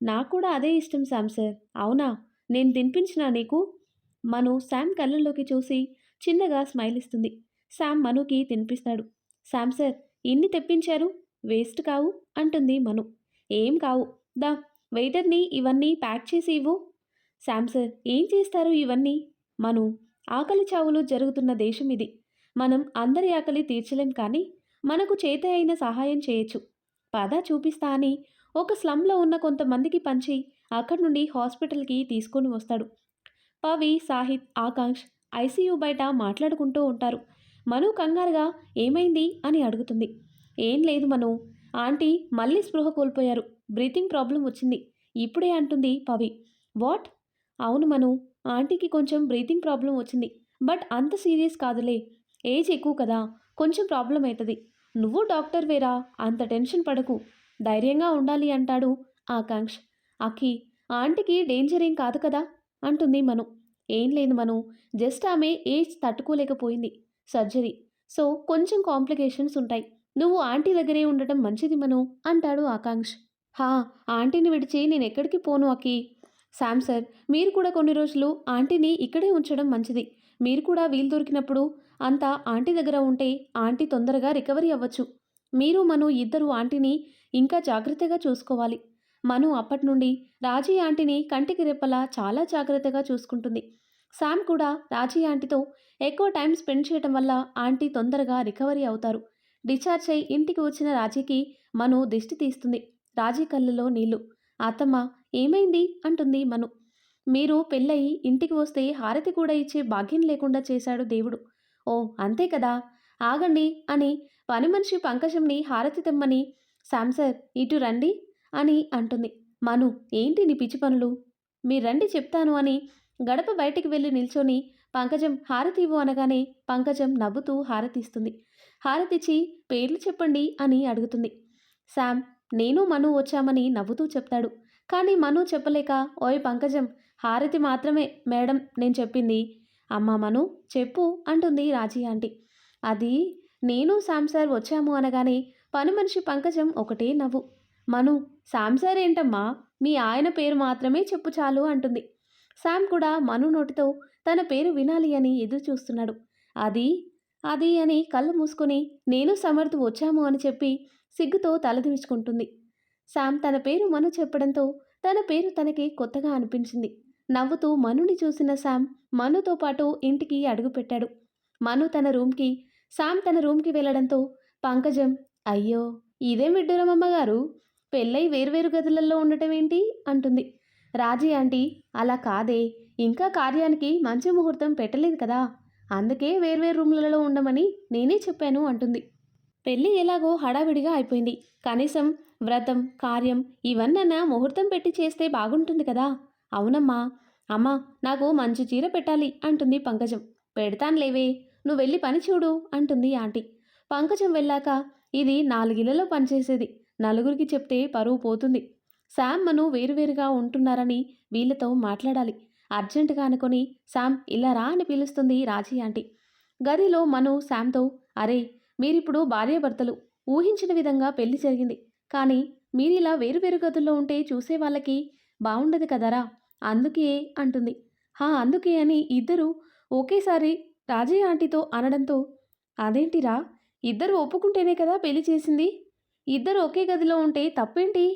నాకు కూడా అదే ఇష్టం శామ్ సార్. అవునా, నేను తినిపించినా నీకు. మను శామ్ కళ్ళల్లోకి చూసి చిన్నగా స్మైల్ ఇస్తుంది. శామ్ మనుకి తినిపిస్తాడు. శామ్ సార్ ఇన్ని తెప్పించారు, వేస్ట్ కావు అంటుంది మను. ఏం కావు, దా వెయిటర్ని ఇవన్నీ ప్యాక్ చేసి ఇవ్వు. శామ్ సార్ ఏం చేస్తారు ఇవన్నీ? మను, ఆకలి చావులు జరుగుతున్న దేశం ఇది. మనం అందరి ఆకలి తీర్చలేం కానీ మనకు చేత అయిన సహాయం చేయొచ్చు. పద చూపిస్తా అని ఒక స్లమ్‌లో ఉన్న కొంతమందికి పంచి అక్కడి నుండి హాస్పిటల్‌కి తీసుకొని వస్తాడు. పవి, సాహిద్, ఆకాంక్ష్ ఐసీయూ బయట మాట్లాడుకుంటూ ఉంటారు. మను కంగారుగా ఏమైంది అని అడుగుతుంది. ఏం లేదు మను, ఆంటీ మళ్ళీ స్పృహ కోల్పోయారు. బ్రీతింగ్ ప్రాబ్లం వచ్చింది. ఇప్పుడే అంటుంది పవి. వాట్? అవును మను, ఆంటీకి కొంచెం బ్రీతింగ్ ప్రాబ్లం వచ్చింది. బట్ అంత సీరియస్ కాదులే. ఏజ్ ఎక్కువ కదా, కొంచెం ప్రాబ్లం అవుతుంది. నువ్వు డాక్టర్ వేరా, అంత టెన్షన్ పడకు. ధైర్యంగా ఉండాలి అంటాడు ఆకాంక్ష్. అఖి, ఆంటీకి డేంజర్ ఏం కాదు కదా అంటుంది మను. ఏం లేదు మను, జస్ట్ ఆమె ఏజ్ తట్టుకోలేకపోయింది. సర్జరీ. సో కొంచెం కాంప్లికేషన్స్ ఉంటాయి. నువ్వు ఆంటీ దగ్గరే ఉండటం మంచిది మను అంటాడు ఆకాంక్ష్. హా, ఆంటీని విడిచి నేనెక్కడికి పోను అఖి. శామ్ సార్, మీరు కూడా కొన్ని రోజులు ఆంటీని ఇక్కడే ఉంచడం మంచిది. మీరు కూడా వీలు దొరికినప్పుడు అంతా ఆంటీ దగ్గర ఉంటే ఆంటీ తొందరగా రికవరీ అవ్వచ్చు. మీరు మను ఇద్దరు ఆంటీని ఇంకా జాగ్రత్తగా చూసుకోవాలి. మను అప్పటి నుండి రాజీ ఆంటీని కంటికి రెప్పలా చాలా జాగ్రత్తగా చూసుకుంటుంది. శామ్ కూడా రాజీ ఆంటీతో ఎక్కువ టైం స్పెండ్ చేయడం వల్ల ఆంటీ తొందరగా రికవరీ అవుతారు. డిశ్చార్జ్ అయి ఇంటికి వచ్చిన రాజీకి మను దిష్టి తీస్తుంది. రాజీ కళ్ళలో నీళ్లు. అత్తమ్మ, ఏమైంది అంటుంది మను. మీరు పెళ్ళయి ఇంటికి వస్తే హారతి కూడా ఇచ్చే భాగ్యం లేకుండా చేశాడు దేవుడు. ఓ అంతే కదా, ఆగండి అని పని మనిషి పంకజంని హారతి తెమ్మని శామ్ సార్ ఇటు రండి అని అంటుంది. మను, ఏంటి నీ పిచ్చి పనులు? మీరు రండి చెప్తాను అని గడప బయటికి వెళ్ళి నిల్చొని పంకజం హారతి ఇవ్వు అనగానే పంకజం నవ్వుతూ హారతి ఇస్తుంది. హారతిచ్చి పేర్లు చెప్పండి అని అడుగుతుంది. శామ్, నేను మను వచ్చామని నవ్వుతూ చెప్తాడు. కానీ మను చెప్పలేక, ఓయ్ పంకజం, హారతి మాత్రమే మేడం నేను చెప్పింది. అమ్మా మను చెప్పు అంటుంది రాజీ ఆంటీ. అది నేను శామ్ సార్ వచ్చాము అనగానే పని మనిషి పంకజం ఒకటే నవ్వు. మను, శామ్ సార్ ఏంటమ్మా, మీ ఆయన పేరు మాత్రమే చెప్పు చాలు అంటుంది. శామ్ కూడా మను నోటితో తన పేరు వినాలి అని ఎదురు చూస్తున్నాడు. అది అది అని కళ్ళు మూసుకొని నేను సమర్థ్ వచ్చాము అని చెప్పి సిగ్గుతో తలదించుకుంటుంది. శామ్ తన పేరు మను చెప్పడంతో తన పేరు తనకి కొత్తగా అనిపించింది. నవ్వుతూ మనుని చూసిన శామ్ మనుతో పాటు ఇంటికి అడుగుపెట్టాడు. మను తన రూమ్కి, శామ్ తన రూమ్కి వెళ్ళడంతో పంకజం, అయ్యో ఇదేం విడ్డూరం అమ్మగారు, పెళ్ళై వేర్వేరు గదులలో ఉండటం ఏంటి అంటుంది. రాజీ ఆంటీ, అలా కాదే, ఇంకా కార్యానికి మంచి ముహూర్తం పెట్టలేదు కదా, అందుకే వేర్వేరు రూమ్లలో ఉండమని నేనే చెప్పాను అంటుంది. పెళ్ళి ఎలాగో హడావిడిగా అయిపోయింది. కనీసం వ్రతం, కార్యం ఇవన్నన్నా ముహూర్తం పెట్టి చేస్తే బాగుంటుంది కదా. అవునమ్మా. అమ్మా, నాకు మంచి చీర పెట్టాలి అంటుంది పంకజం. పెడతాన్లేవే, నువ్వు వెళ్ళి పని చూడు అంటుంది ఆంటీ. పంకజం వెళ్ళాక, ఇది 4 ఇళ్లలో పనిచేసేది, నలుగురికి చెప్తే పరువు పోతుంది. శామ్ మను వేరువేరుగా ఉంటున్నారని వీళ్ళతో మాట్లాడాలి. అర్జెంటుగా అనుకొని శామ్ ఇలా రా అని పిలుస్తుంది రాజీ ఆంటీ. గదిలో మను శామ్తో, అరే మీరిప్పుడు భార్యాభర్తలు, ఊహించిన విధంగా పెళ్లి జరిగింది. కానీ మీరిలా వేరువేరు గదుల్లో ఉంటే చూసే వాళ్ళకి బాగుండదు కదరా, అందుకే అంటుంది. హా అందుకే అని ఇద్దరు ఒకేసారి రాజీ ఆంటీతో అనడంతో, అదేంటిరా, ఇద్దరు ఒప్పుకుంటేనే కదా పెళ్లి చేసింది, ఇద్దరు ఒకే గదిలో ఉంటే తప్పేంటి?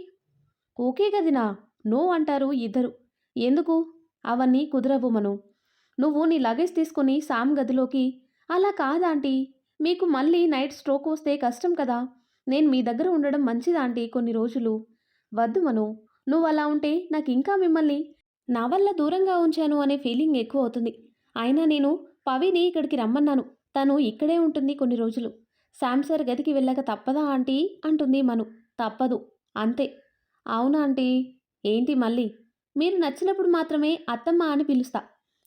ఓకే గదినా? నో అంటారు ఇద్దరు. ఎందుకు? అవన్నీ కుదరవు మను. నువ్వు నీ లగేజ్ తీసుకుని శామ్ గదిలోకి. అలా కాదాంటీ, మీకు మళ్ళీ నైట్ స్ట్రోక్ వస్తే కష్టం కదా. నేను మీ దగ్గర ఉండడం మంచిదాంటీ కొన్ని రోజులు. వద్దు మను, నువ్వు అలా ఉంటే నాకు ఇంకా మిమ్మల్ని నా వల్ల దూరంగా ఉంచాను అనే ఫీలింగ్ ఎక్కువ అవుతుంది. అయినా నేను పవిని ఇక్కడికి రమ్మన్నాను, తను ఇక్కడే ఉంటుంది కొన్ని రోజులు. శామ్ సార్ గదికి వెళ్ళక తప్పదా ఆంటీ అంటుంది మను. తప్పదు, అంతే. అవునా ఆంటీ? ఏంటి మళ్ళీ? మీరు నచ్చినప్పుడు మాత్రమే అత్తమ్మ అని పిలుస్తా,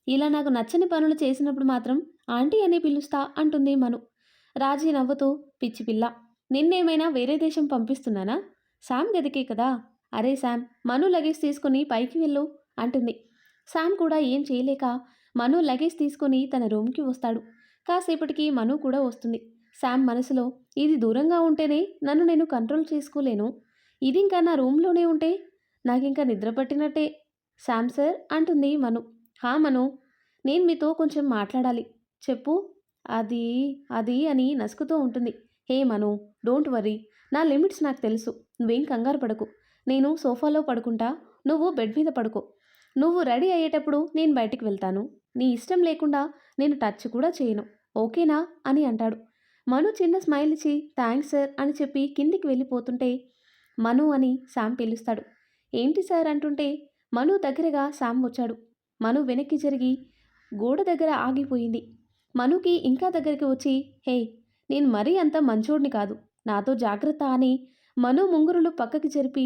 ఇలా నాకు నచ్చని పనులు చేసినప్పుడు మాత్రం ఆంటీ అని పిలుస్తా అంటుంది మను. రాజీ నవ్వుతూ, పిచ్చి పిల్ల, నిన్నేమైనా వేరే దేశం పంపిస్తున్నానా? శామ్ గదికే కదా. అరే శామ్, మను లగేజ్ తీసుకుని పైకి వెళ్ళు అంటుంది. శామ్ కూడా ఏం చేయలేక మను లగేజ్ తీసుకుని తన రూమ్కి వస్తాడు. కాసేపటికి మను కూడా వస్తుంది. శామ్ మనసులో, ఇది దూరంగా ఉంటేనే నన్ను నేను కంట్రోల్ చేసుకోలేను, ఇది ఇంకా నా రూమ్లోనే ఉంటే నాకింకా నిద్ర పట్టినట్టే. శామ్ సార్ అంటుంది మను. హా మను, నేను మీతో కొంచెం మాట్లాడాలి. చెప్పు. అది అది అని నసుకుతూ ఉంటుంది. హే మను, డోంట్ వర్రీ, నా లిమిట్స్ నాకు తెలుసు, నువ్వేం కంగారు పడకు. నేను సోఫాలో పడుకుంటా, నువ్వు బెడ్ మీద పడుకో. నువ్వు రెడీ అయ్యేటప్పుడు నేను బయటికి వెళ్తాను. నీ ఇష్టం లేకుండా నేను టచ్ కూడా చేయను. ఓకేనా అని అంటాడు. మను చిన్న స్మైల్ ఇచ్చి థ్యాంక్స్ సార్ అని చెప్పి కిందికి వెళ్ళిపోతుంటే మను అని శామ్ పిలుస్తాడు. ఏంటి సార్ అంటుంటే మను దగ్గరగా శామ్ వచ్చాడు. మను వెనక్కి జరిగి గోడ దగ్గర ఆగిపోయింది. మనుకి ఇంకా దగ్గరికి వచ్చి హే, నేను మరీ అంత మంచోడిని కాదు, నాతో జాగ్రత్త అని మను ముంగురులు పక్కకి జరిపి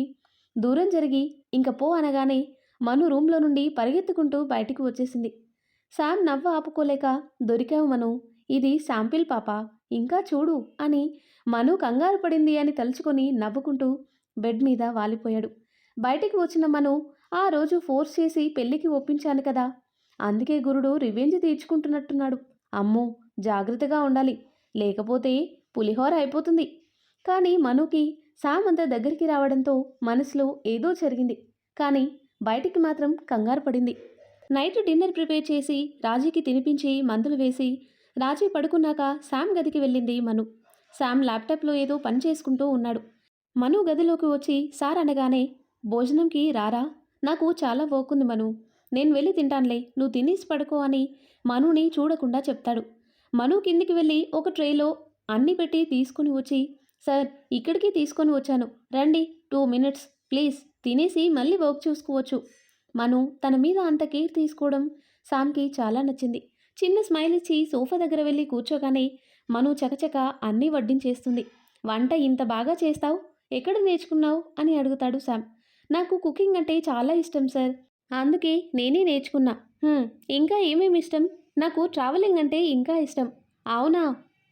దూరం జరిగి ఇంక పో అనగానే మను రూమ్లో నుండి పరిగెత్తుకుంటూ బయటికి వచ్చేసింది. శామ్ నవ్వు ఆపుకోలేక దొరికావు మను, ఇది శాంపిల్ పాప, ఇంకా చూడు అని మను కంగారు పడింది అని తలుచుకొని నవ్వుకుంటూ బెడ్ మీద వాలిపోయాడు. బయటికి వచ్చిన మను ఆ రోజు ఫోర్స్ చేసి పెళ్లికి ఒప్పించాను కదా, అందుకే గురుడు రివెంజ్ తీర్చుకుంటున్నట్టున్నాడు. అమ్మో, జాగ్రత్తగా ఉండాలి, లేకపోతే పులిహోర అయిపోతుంది. కానీ మనుకి శామ్ అంత దగ్గరికి రావడంతో మనసులో ఏదో జరిగింది. కానీ బయటికి మాత్రం కంగారు పడింది. నైట్ డిన్నర్ ప్రిపేర్ చేసి రాజీకి తినిపించి మందులు వేసి రాజీ పడుకున్నాక శామ్ గదికి వెళ్ళింది మను. శామ్ ల్యాప్టాప్లో ఏదో పని చేసుకుంటూ ఉన్నాడు. మను గదిలోకి వచ్చి సార్ అనగానే భోజనంకి రారా, నాకు చాలా వర్క్ ఉంది మను, నేను వెళ్ళి తింటానులే, నువ్వు తినేసి పడుకో అని మనుని చూడకుండా చెప్తాడు. మను కిందికి వెళ్ళి ఒక ట్రేలో అన్నీ పెట్టి తీసుకుని వచ్చి సార్ ఇక్కడికి తీసుకొని వచ్చాను, రండి, 2 మినిట్స్ ప్లీజ్, తినేసి మళ్ళీ వర్క్ చూసుకోవచ్చు. మను తన మీద అంత కేర్ తీసుకోవడం శామ్కి చాలా నచ్చింది. చిన్న స్మైల్ ఇచ్చి సోఫా దగ్గర వెళ్ళి కూర్చోగానే మను చకచక అన్నీ వడ్డించేస్తుంది. వంట ఇంత బాగా చేస్తావు, ఎక్కడ నేర్చుకున్నావు అని అడుగుతాడు శామ్. నాకు కుకింగ్ అంటే చాలా ఇష్టం సార్, అందుకే నేనే నేర్చుకున్నా. ఇంకా ఏమేమి ఇష్టం? నాకు ట్రావెలింగ్ అంటే ఇంకా ఇష్టం. అవునా?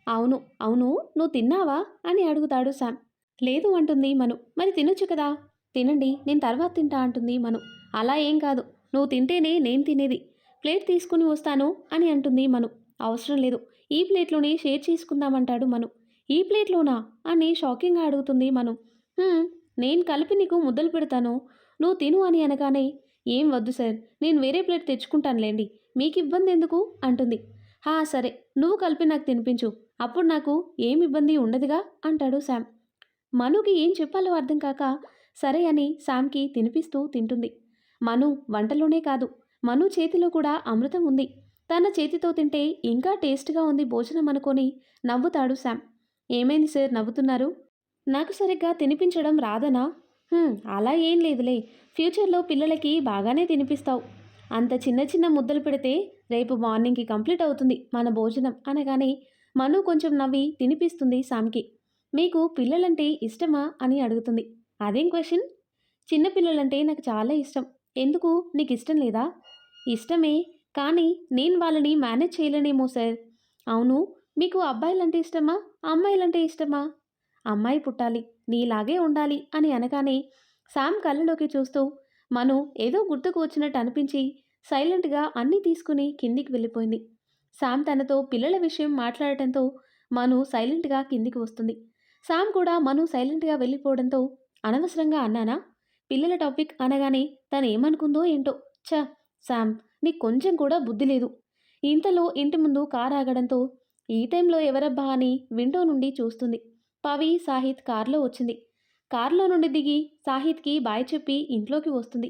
అవును అవును, నువ్వు తిన్నావా అని అడుగుతాడు శామ్. లేదు అంటుంది మను. మరి తినొచ్చు కదా. తినండి, నేను తర్వాత తింటా అంటుంది మను. అలా ఏం కాదు, నువ్వు తింటేనే నేను తినేది, ప్లేట్ తీసుకుని వస్తాను అని అంటుంది మను. అవసరం లేదు, ఈ ప్లేట్లోనే షేర్ చేసుకుందామంటాడు మను. ఈ ప్లేట్లోనా అని షాకింగ్గా అడుగుతుంది మను. "హ్మ్, నేను కలిపి నీకు ముద్దలు పెడతాను, నువ్వు తిను అని అనగానే ఏం వద్దు సార్, నేను వేరే ప్లేట్ తెచ్చుకుంటానులేండి, మీకు ఇబ్బంది ఎందుకు అంటుంది. సరే, నువ్వు కలిపి నాకు తినిపించు, అప్పుడు నాకు ఏం ఇబ్బంది ఉండదుగా అంటాడు శామ్. మనుకి ఏం చెప్పాలో అర్థం కాక సరే అని శామ్కి తినిపిస్తూ తింటుంది. మను వంటలోనే కాదు, మను చేతిలో కూడా అమృతం ఉంది. తన చేతితో తింటే ఇంకా టేస్ట్గా ఉంది భోజనం అనుకొని నవ్వుతాడు శామ్. ఏమైంది సార్ నవ్వుతున్నారు? నాకు సరిగ్గా తినిపించడం రాదనా? అలా ఏం లేదులే, ఫ్యూచర్లో పిల్లలకి బాగానే తినిపిస్తావు. అంత చిన్న చిన్న ముద్దలు పెడితే రేపు మార్నింగ్కి కంప్లీట్ అవుతుంది మన భోజనం అనగానే మను కొంచెం నవ్వి తినిపిస్తుంది శామ్కి. మీకు పిల్లలంటే ఇష్టమా అని అడుగుతుంది. అదేం క్వశ్చన్? చిన్నపిల్లలంటే నాకు చాలా ఇష్టం. ఎందుకు, నీకు ఇష్టం లేదా? ఇష్టమే, కానీ నేను వాళ్ళని మేనేజ్ చేయలేనేమో సార్. అవును, మీకు అబ్బాయిలంటే ఇష్టమా, అమ్మాయిలంటే ఇష్టమా? అమ్మాయి పుట్టాలి, నీలాగే ఉండాలి అని అనగానే శామ్ కళ్ళలోకి చూస్తూ మను ఏదో గుర్తుకు వచ్చినట్టు అనిపించి సైలెంట్గా అన్నీ తీసుకుని కిందికి వెళ్ళిపోయింది. శామ్ తనతో పిల్లల విషయం మాట్లాడటంతో మను సైలెంట్గా కిందికి వస్తుంది. శామ్ కూడా మను సైలెంట్గా వెళ్ళిపోవడంతో అనవసరంగా అన్నానా, పిల్లల టాపిక్ అనగానే తను ఏమనుకుందో ఏంటో. ఛ, శామ్, నీకు కొంచెం కూడా బుద్ధి లేదు. ఇంతలో ఇంటి ముందు కారు ఆగడంతో ఈ టైంలో ఎవరబ్బా అని విండో నుండి చూస్తుంది. పవి సాహిత్ కారులో వచ్చింది. కారులో నుండి దిగి సాహిత్కి బాయ్ చెప్పి ఇంట్లోకి వస్తుంది.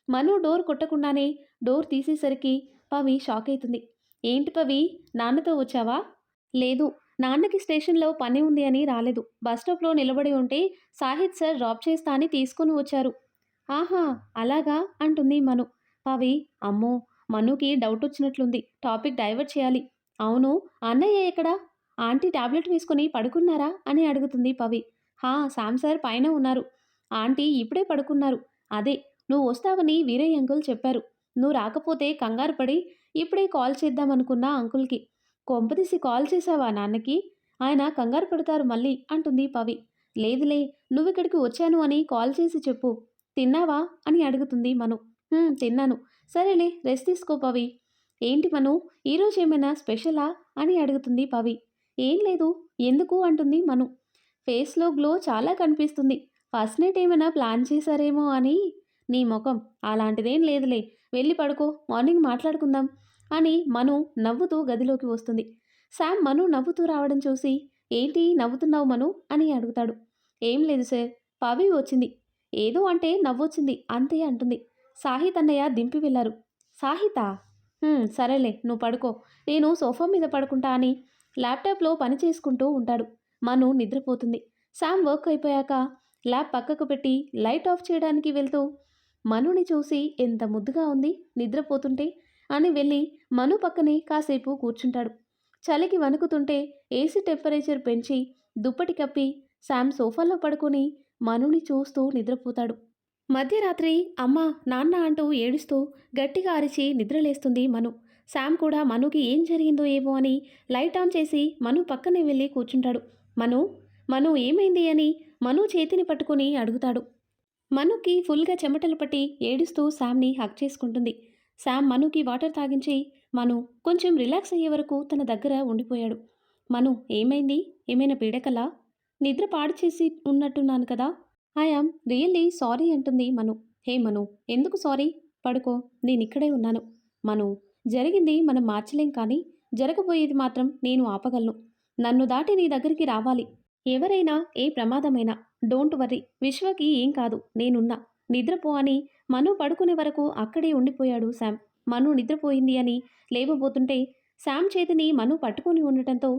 మను డోర్ కొట్టకుండానే డోర్ తీసేసరికి పవి షాక్ అవుతుంది. ఏంటి పవి, నాన్నతో వచ్చావా? లేదు, నాన్నకి స్టేషన్లో పని ఉంది అని రాలేదు, బస్ స్టాప్లో నిలబడి ఉంటే సాహిత్ సార్ డ్రాప్ చేస్తా అని తీసుకుని వచ్చారు. ఆహా, అలాగా అంటుంది మను. పవి, అమ్మో, మనుకి డౌట్ వచ్చినట్లుంది, టాపిక్ డైవర్ట్ చేయాలి. అవును, అన్నయ్య ఎక్కడా? ఆంటీ టాబ్లెట్ వేసుకుని పడుకున్నారా అని అడుగుతుంది పవి. శామ్ సార్ పైన ఉన్నారు, ఆంటీ ఇప్పుడే పడుకున్నారు. అదే, నువ్వు వస్తావని వీరయ్య అంకుల్ చెప్పారు, నువ్వు రాకపోతే కంగారు పడి ఇప్పుడే కాల్ చేద్దామనుకున్నా అంకుల్కి. కొంపదీసి కాల్ చేశావా నాన్నకి? ఆయన కంగారు పడతారు మళ్ళీ అంటుంది పవి. లేదులే, నువ్విక్కడికి వచ్చాను అని కాల్ చేసి చెప్పు. తిన్నావా అని అడుగుతుంది మను. తిన్నాను. సరేలే, రెస్ట్ తీసుకో పవి. ఏంటి మను, ఈరోజు ఏమైనా స్పెషలా అని అడుగుతుంది పవి. ఏం లేదు. ఎందుకు అంటుంది మను. ఫేస్లో గ్లో చాలా కనిపిస్తుంది, ఫస్ట్ నైట్ ఏమైనా ప్లాన్ చేశారేమో అని. నీ ముఖం, అలాంటిదేం లేదులే, వెళ్ళి పడుకో, మార్నింగ్ మాట్లాడుకుందాం అని మను నవ్వుతూ గదిలోకి వస్తుంది. శామ్ మను నవ్వుతూ రావడం చూసి ఏంటి నవ్వుతున్నావు మను అని అడుగుతాడు. ఏం లేదు సార్, పవి వచ్చింది, ఏదో అంటే నవ్వొచ్చింది అంతే అంటుంది. సాహిత్ అన్నయ్య దింపి వెళ్ళారు. సాహితా? సరేలే నువ్వు పడుకో. నేను సోఫా మీద పడుకుంటా అని ల్యాప్టాప్లో పని చేసుకుంటూ ఉంటాడు. మను నిద్రపోతుంది. శామ్ వర్క్ అయిపోయాక ల్యాప్ పక్కకు పెట్టి లైట్ ఆఫ్ చేయడానికి వెళ్తూ మనుని చూసి ఎంత ముద్దుగా ఉంది నిద్రపోతుంటే అని వెళ్ళి మను పక్కనే కాసేపు కూర్చుంటాడు. చలికి వణుకుతుంటే ఏసీ టెంపరేచర్ పెంచి దుప్పటి కప్పి శామ్ సోఫాలో పడుకొని మనుని చూస్తూ నిద్రపోతాడు. మధ్యరాత్రి అమ్మ నాన్న అంటూ ఏడుస్తూ గట్టిగా అరిచి నిద్రలేస్తుంది మను. శామ్ కూడా మనుకి ఏం జరిగిందో ఏమో అని లైట్ ఆన్ చేసి మను పక్కనే వెళ్ళి కూర్చుంటాడు. మను మను ఏమైంది అని మను చేతిని పట్టుకుని అడుగుతాడు. మనుకి ఫుల్గా చెమటలు పట్టి ఏడుస్తూ శామ్ని హక్ చేసుకుంటుంది. శామ్ మనుకి వాటర్ తాగించి మను కొంచెం రిలాక్స్ అయ్యే వరకు తన దగ్గర ఉండిపోయాడు. మను ఏమైంది? ఏమైనా పీడకలా? నిద్ర పాడు చేసి ఉన్నట్టున్నాను కదా? ఐ యామ్ రియల్లీ సారీ అంటుంది మను. హే మను, ఎందుకు సారీ? పడుకో, నేనిక్కడే ఉన్నాను. మను, జరిగింది మనం మార్చలేం కానీ జరగబోయేది మాత్రం నేను ఆపగలను. నన్ను దాటి నీ దగ్గరికి రావాలి ఎవరైనా, ఏ ప్రమాదమైనా. డోంట్ వర్రీ, విశ్వకి ఏం కాదు, నేనున్నా. నిద్రపో అని మను పడుకునే వరకు అక్కడే ఉండిపోయాడు శామ్. మను నిద్రపోయింది అని లేవబోతుంటే శామ్ చేతిని మను పట్టుకొని ఉండటంతో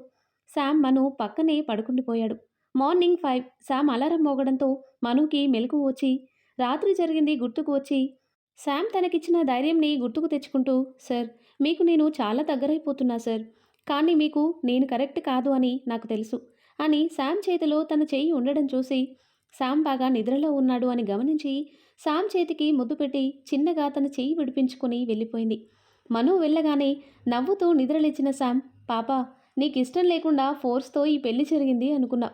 శామ్ మను పక్కనే పడుకుండిపోయాడు. మార్నింగ్ 5 శామ్ అలారం మోగడంతో మనుకి మెలకువ వచ్చి రాత్రి జరిగింది గుర్తుకు వచ్చి శామ్ తనకిచ్చిన ధైర్యంని గుర్తుకు తెచ్చుకుంటూ, సార్ మీకు నేను చాలా దగ్గరైపోతున్నా సార్, కానీ మీకు నేను కరెక్ట్ కాదు అని నాకు తెలుసు అని శామ్ చేతిలో తన చెయ్యి ఉండడం చూసి శామ్ బాగా నిద్రలో ఉన్నాడు అని గమనించి శామ్ చేతికి ముద్దు పెట్టి చిన్నగా తన చెయ్యి విడిపించుకొని వెళ్ళిపోయింది. మను వెళ్ళగానే నవ్వుతూ నిద్రలేచిన శామ్, పాపా నీకు ఇష్టం లేకుండా ఫోర్స్తో ఈ పెళ్లి జరిగింది అనుకున్నా.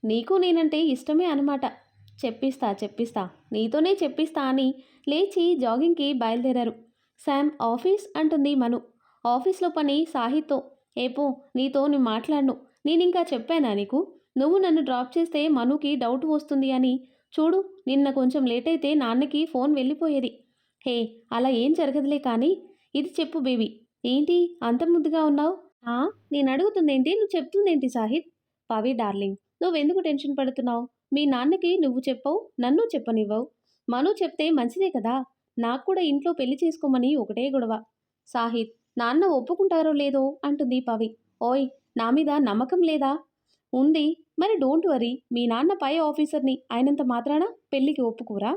నీకు నేనంటే ఇష్టమే అనమాట. చెప్పిస్తా నీతోనే చెప్పిస్తా అని లేచి జాగింగ్కి బయలుదేరారు. శామ్ ఆఫీస్ అంటుంది మను. ఆఫీస్లో పని సాహిత్తో. ఏపో నీతో నేను మాట్లాడను. నేనింకా చెప్పానా నీకు? నువ్వు నన్ను డ్రాప్ చేస్తే మనుకి డౌట్ వస్తుంది అని. చూడు, నిన్న కొంచెం లేట్ అయితే నాన్నకి ఫోన్ వెళ్ళిపోయేది. హే, అలా ఏం జరగదులే కానీ ఇది చెప్పు బేబీ, ఏంటి అంత ముద్దుగా ఉన్నావు? నేను అడుగుతుందేంటి, నువ్వు చెప్తుందేంటి సాహిత్? పవి డార్లింగ్, నువ్వెందుకు టెన్షన్ పడుతున్నావు? మీ నాన్నకి నువ్వు చెప్పవు, నన్ను చెప్పనివ్వవు. మను చెప్తే మంచిదే కదా. నాకు కూడా ఇంట్లో పెళ్లి చేసుకోమని ఒకటే గొడవ. సాహిత్, నాన్న ఒప్పుకుంటారో లేదో అంటుంది పవి. ఓయ్, నా మీద నమ్మకం లేదా? ఉంది. మరి డోంట్ వరీ, మీ నాన్న పై ఆఫీసర్ని అయినంత మాత్రాన పెళ్లికి ఒప్పుకోరా?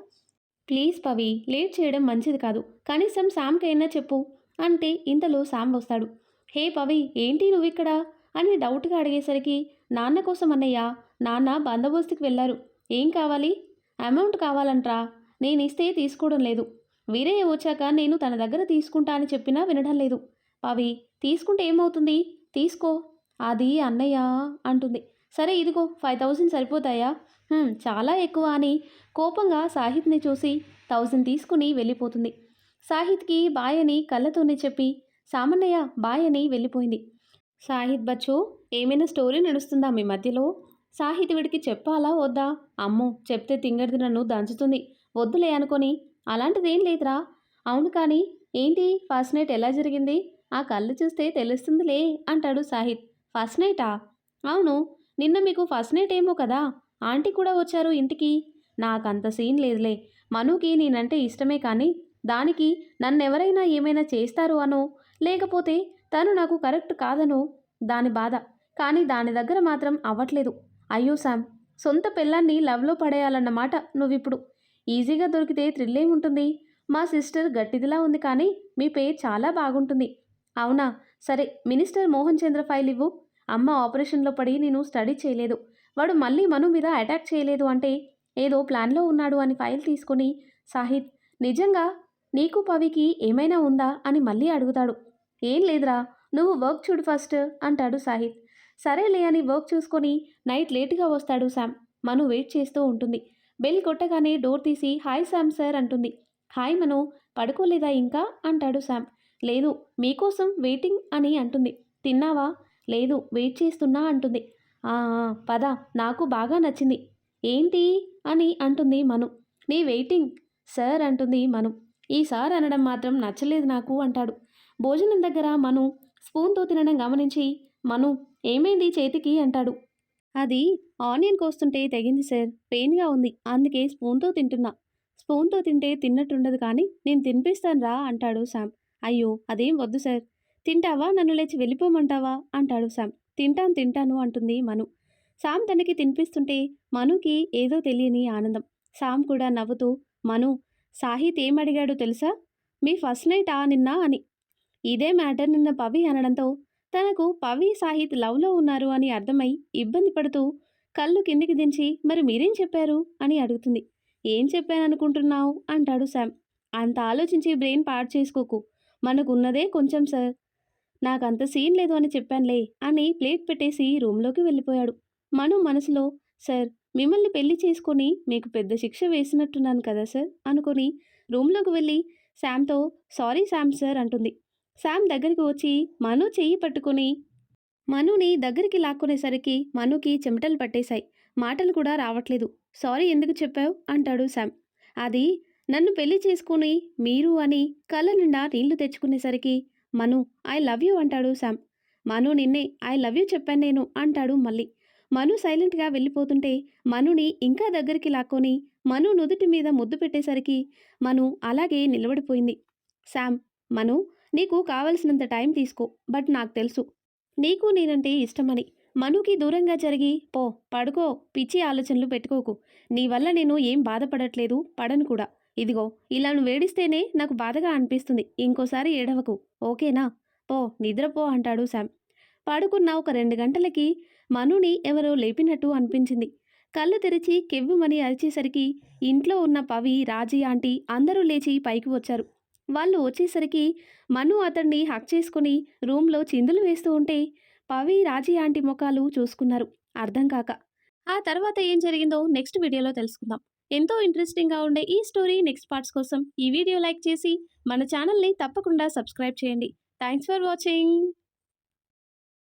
ప్లీజ్ పవి, లేట్ చేయడం మంచిది కాదు. కనీసం శామ్కైనా చెప్పు అంటే ఇంతలో శామ్ వస్తాడు. హే పవి, ఏంటి నువ్విక్కడ అని డౌట్గా అడిగేసరికి, నాన్న కోసం అన్నయ్య, నాన్న బందోబస్తుకి వెళ్ళారు. ఏం కావాలి? అమౌంట్ కావాలంట్రా. నేనిస్తే తీసుకోవడం లేదు. వీరయ్య వచ్చాక నేను తన దగ్గర తీసుకుంటా అని చెప్పినా వినడం లేదు. పవి, తీసుకుంటే ఏమవుతుంది? తీసుకో. అది అన్నయ్య అంటుంది. సరే ఇదిగో 5000 సరిపోతాయా? చాలా ఎక్కువ అని కోపంగా సాహిత్ని చూసి 1000 తీసుకుని వెళ్ళిపోతుంది. సాహిత్కి బాయ్ అని కళ్ళతోనే చెప్పి సామన్నయ్య బాయ్ అని వెళ్ళిపోయింది. సాహిత్ బచ్చు, ఏమైనా స్టోరీ నడుస్తుందా మీ మధ్యలో? సాహిత్ వీడికి చెప్పాలా వద్దా? అమ్మో, చెప్తే తింగడిది నన్ను దంచుతుంది. వద్దులే అనుకొని, అలాంటిదేం లేదురా. అవును కానీ ఏంటి, ఫస్ట్ నైట్ ఎలా జరిగింది? ఆ కళ్ళు చూస్తే తెలుస్తుందిలే అంటాడు సాహిత్. ఫస్ట్ నైటా? అవును, నిన్న మీకు ఫస్ట్ నైట్ ఏమో కదా. ఆంటీ కూడా వచ్చారు ఇంటికి. నాకంత సీన్ లేదులే. మనుకి నేనంటే ఇష్టమే కానీ దానికి నన్నెవరైనా ఏమైనా చేస్తారు అనో, లేకపోతే తను నాకు కరెక్ట్ కాదనో దాని బాధ. కానీ దాని దగ్గర మాత్రం అవ్వట్లేదు. అయ్యో శామ్, సొంత పిల్లాన్ని లవ్లో పడేయాలన్నమాట నువ్విప్పుడు. ఈజీగా దొరికితే థ్రిల్లేముంటుంది? మా సిస్టర్ గట్టిదిలా ఉంది కానీ మీ పేరు చాలా బాగుంటుంది. అవునా? సరే, మినిస్టర్ మోహన్ చంద్ర ఫైల్ ఇవ్వు. అమ్మ ఆపరేషన్లో పడి నేను స్టడీ చేయలేదు. వాడు మళ్ళీ మను మీద అటాక్ చేయలేదు అంటే ఏదో ప్లాన్లో ఉన్నాడు అని ఫైల్ తీసుకుని సాహిత్, నిజంగా నీకు పవికి ఏమైనా ఉందా అని మళ్ళీ అడుగుతాడు. ఏం లేదురా, నువ్వు వర్క్ చూడు ఫస్ట్ అంటాడు సాహిత్. సరేలే అని వర్క్ చూసుకొని నైట్ లేటుగా వస్తాడు శామ్. మను వెయిట్ చేస్తూ ఉంటుంది. బెల్ కొట్టగానే డోర్ తీసి హాయ్ శామ్ సార్ అంటుంది. హాయ్ మను, పడుకోలేదా ఇంకా అంటాడు శామ్. లేదు, మీకోసం వెయిటింగ్ అని అంటుంది. తిన్నావా? లేదు, వెయిట్ చేస్తున్నా అంటుంది. "ఆ, పద, నాకు బాగా నచ్చింది." ఏంటి అని అంటుంది మను. నీ వెయిటింగ్ సార్ అంటుంది మను. ఈ సార్ అనడం మాత్రం నచ్చలేదు నాకు అంటాడు. భోజనం దగ్గర మను స్పూన్తో తినడం గమనించి, మను ఏమైంది చేతికి అంటాడు. అది ఆనియన్ కోస్తుంటే తెగింది సార్, పెయిన్గా ఉంది, అందుకే స్పూన్తో తింటున్నా. స్పూన్తో తింటే తిన్నట్టుండదు కానీ నేను తినిపిస్తాను రా అంటాడు శామ్. అయ్యో అదేం వద్దు సార్. తింటావా నన్ను లేచి వెళ్ళిపోమంటావా అంటాడు శామ్. తింటాను తింటాను అంటుంది మను. శామ్ తనకి తినిపిస్తుంటే మనుకి ఏదో తెలియని ఆనందం. శామ్ కూడా నవ్వుతూ మను సాహిత్ ఏమడిగాడో తెలుసా? మీ ఫస్ట్ నైటా నిన్న అని. ఇదే మ్యాటర్ నిన్న పవి అనడంతో తనకు పవి సాహిత్ లవ్లో ఉన్నారు అని అర్థమై ఇబ్బంది పడుతూ కళ్ళు కిందికి దించి మరి మీరేం చెప్పారు అని అడుగుతుంది. ఏం చెప్పాననుకుంటున్నావు అంటాడు శామ్. అంత ఆలోచించి బ్రెయిన్ పాడు చేసుకోకు. మనకున్నదే కొంచెం సార్. నాకంత సీన్ లేదు అని చెప్పానులే అని ప్లేట్ పెట్టేసి రూమ్లోకి వెళ్ళిపోయాడు. మను మనసులో సార్ మిమ్మల్ని పెళ్లి చేసుకొని మీకు పెద్ద శిక్ష వేసినట్టున్నాను కదా సార్ అనుకొని రూమ్లోకి వెళ్ళి శామ్తో సారీ శామ్ సార్ అంటుంది. శామ్ దగ్గరికి వచ్చి మను చెయ్యి పట్టుకొని మనుని దగ్గరికి లాక్కునేసరికి మనుకి చెమటలు పట్టేశాయి. మాటలు కూడా రావట్లేదు. సారీ ఎందుకు చెప్పావు అంటాడు శామ్. అది నన్ను పెళ్లి చేసుకుని మీరు అని కళ్ళ నిండా నీళ్లు తెచ్చుకునేసరికి మను ఐ లవ్ యూ అంటాడు శామ్. మను నిన్నే ఐ లవ్ యూ చెప్పాను నేను అంటాడు మళ్ళీ. మను సైలెంట్గా వెళ్ళిపోతుంటే మనుని ఇంకా దగ్గరికి లాక్కొని మను నుదుటి మీద ముద్దు పెట్టేసరికి మను అలాగే నిలబడిపోయింది. శామ్ మను నీకు కావలసినంత టైం తీసుకో. బట్ నాకు తెలుసు నీకు నేనంటే ఇష్టమని. మనుకి దూరంగా జరిగి పో పడుకో. పిచ్చి ఆలోచనలు పెట్టుకోకు. నీ వల్ల నేను ఏం బాధపడట్లేదు, పడను కూడా. ఇదిగో ఇలా నువ్వు వేడిస్తేనే నాకు బాధగా అనిపిస్తుంది. ఇంకోసారి ఏడవకు ఓకేనా? పో నిద్రపో అంటాడు శామ్. పడుకున్న ఒక 2 గంటలకి మనుని ఎవరో లేపినట్టు అనిపించింది. కళ్ళు తెరిచి కెవ్వుమని అరిచేసరికి ఇంట్లో ఉన్న పవి రాజీ ఆంటీ అందరూ లేచి పైకి వచ్చారు. వాళ్ళు వచ్చేసరికి మను అతన్ని హక్ చేసుకుని రూమ్లో చిందులు వేస్తూ ఉంటే పవి రాజీ ఆంటీ ముఖాలు చూసుకున్నారు అర్థం కాక. ఆ తర్వాత ఏం జరిగిందో నెక్స్ట్ వీడియోలో తెలుసుకుందాం. ఎంతో ఇంట్రెస్టింగ్గా ఉండే ఈ స్టోరీ నెక్స్ట్ పార్ట్స్ కోసం ఈ వీడియో లైక్ చేసి మన ఛానల్ని తప్పకుండా సబ్స్క్రైబ్ చేయండి. Thanks for watching.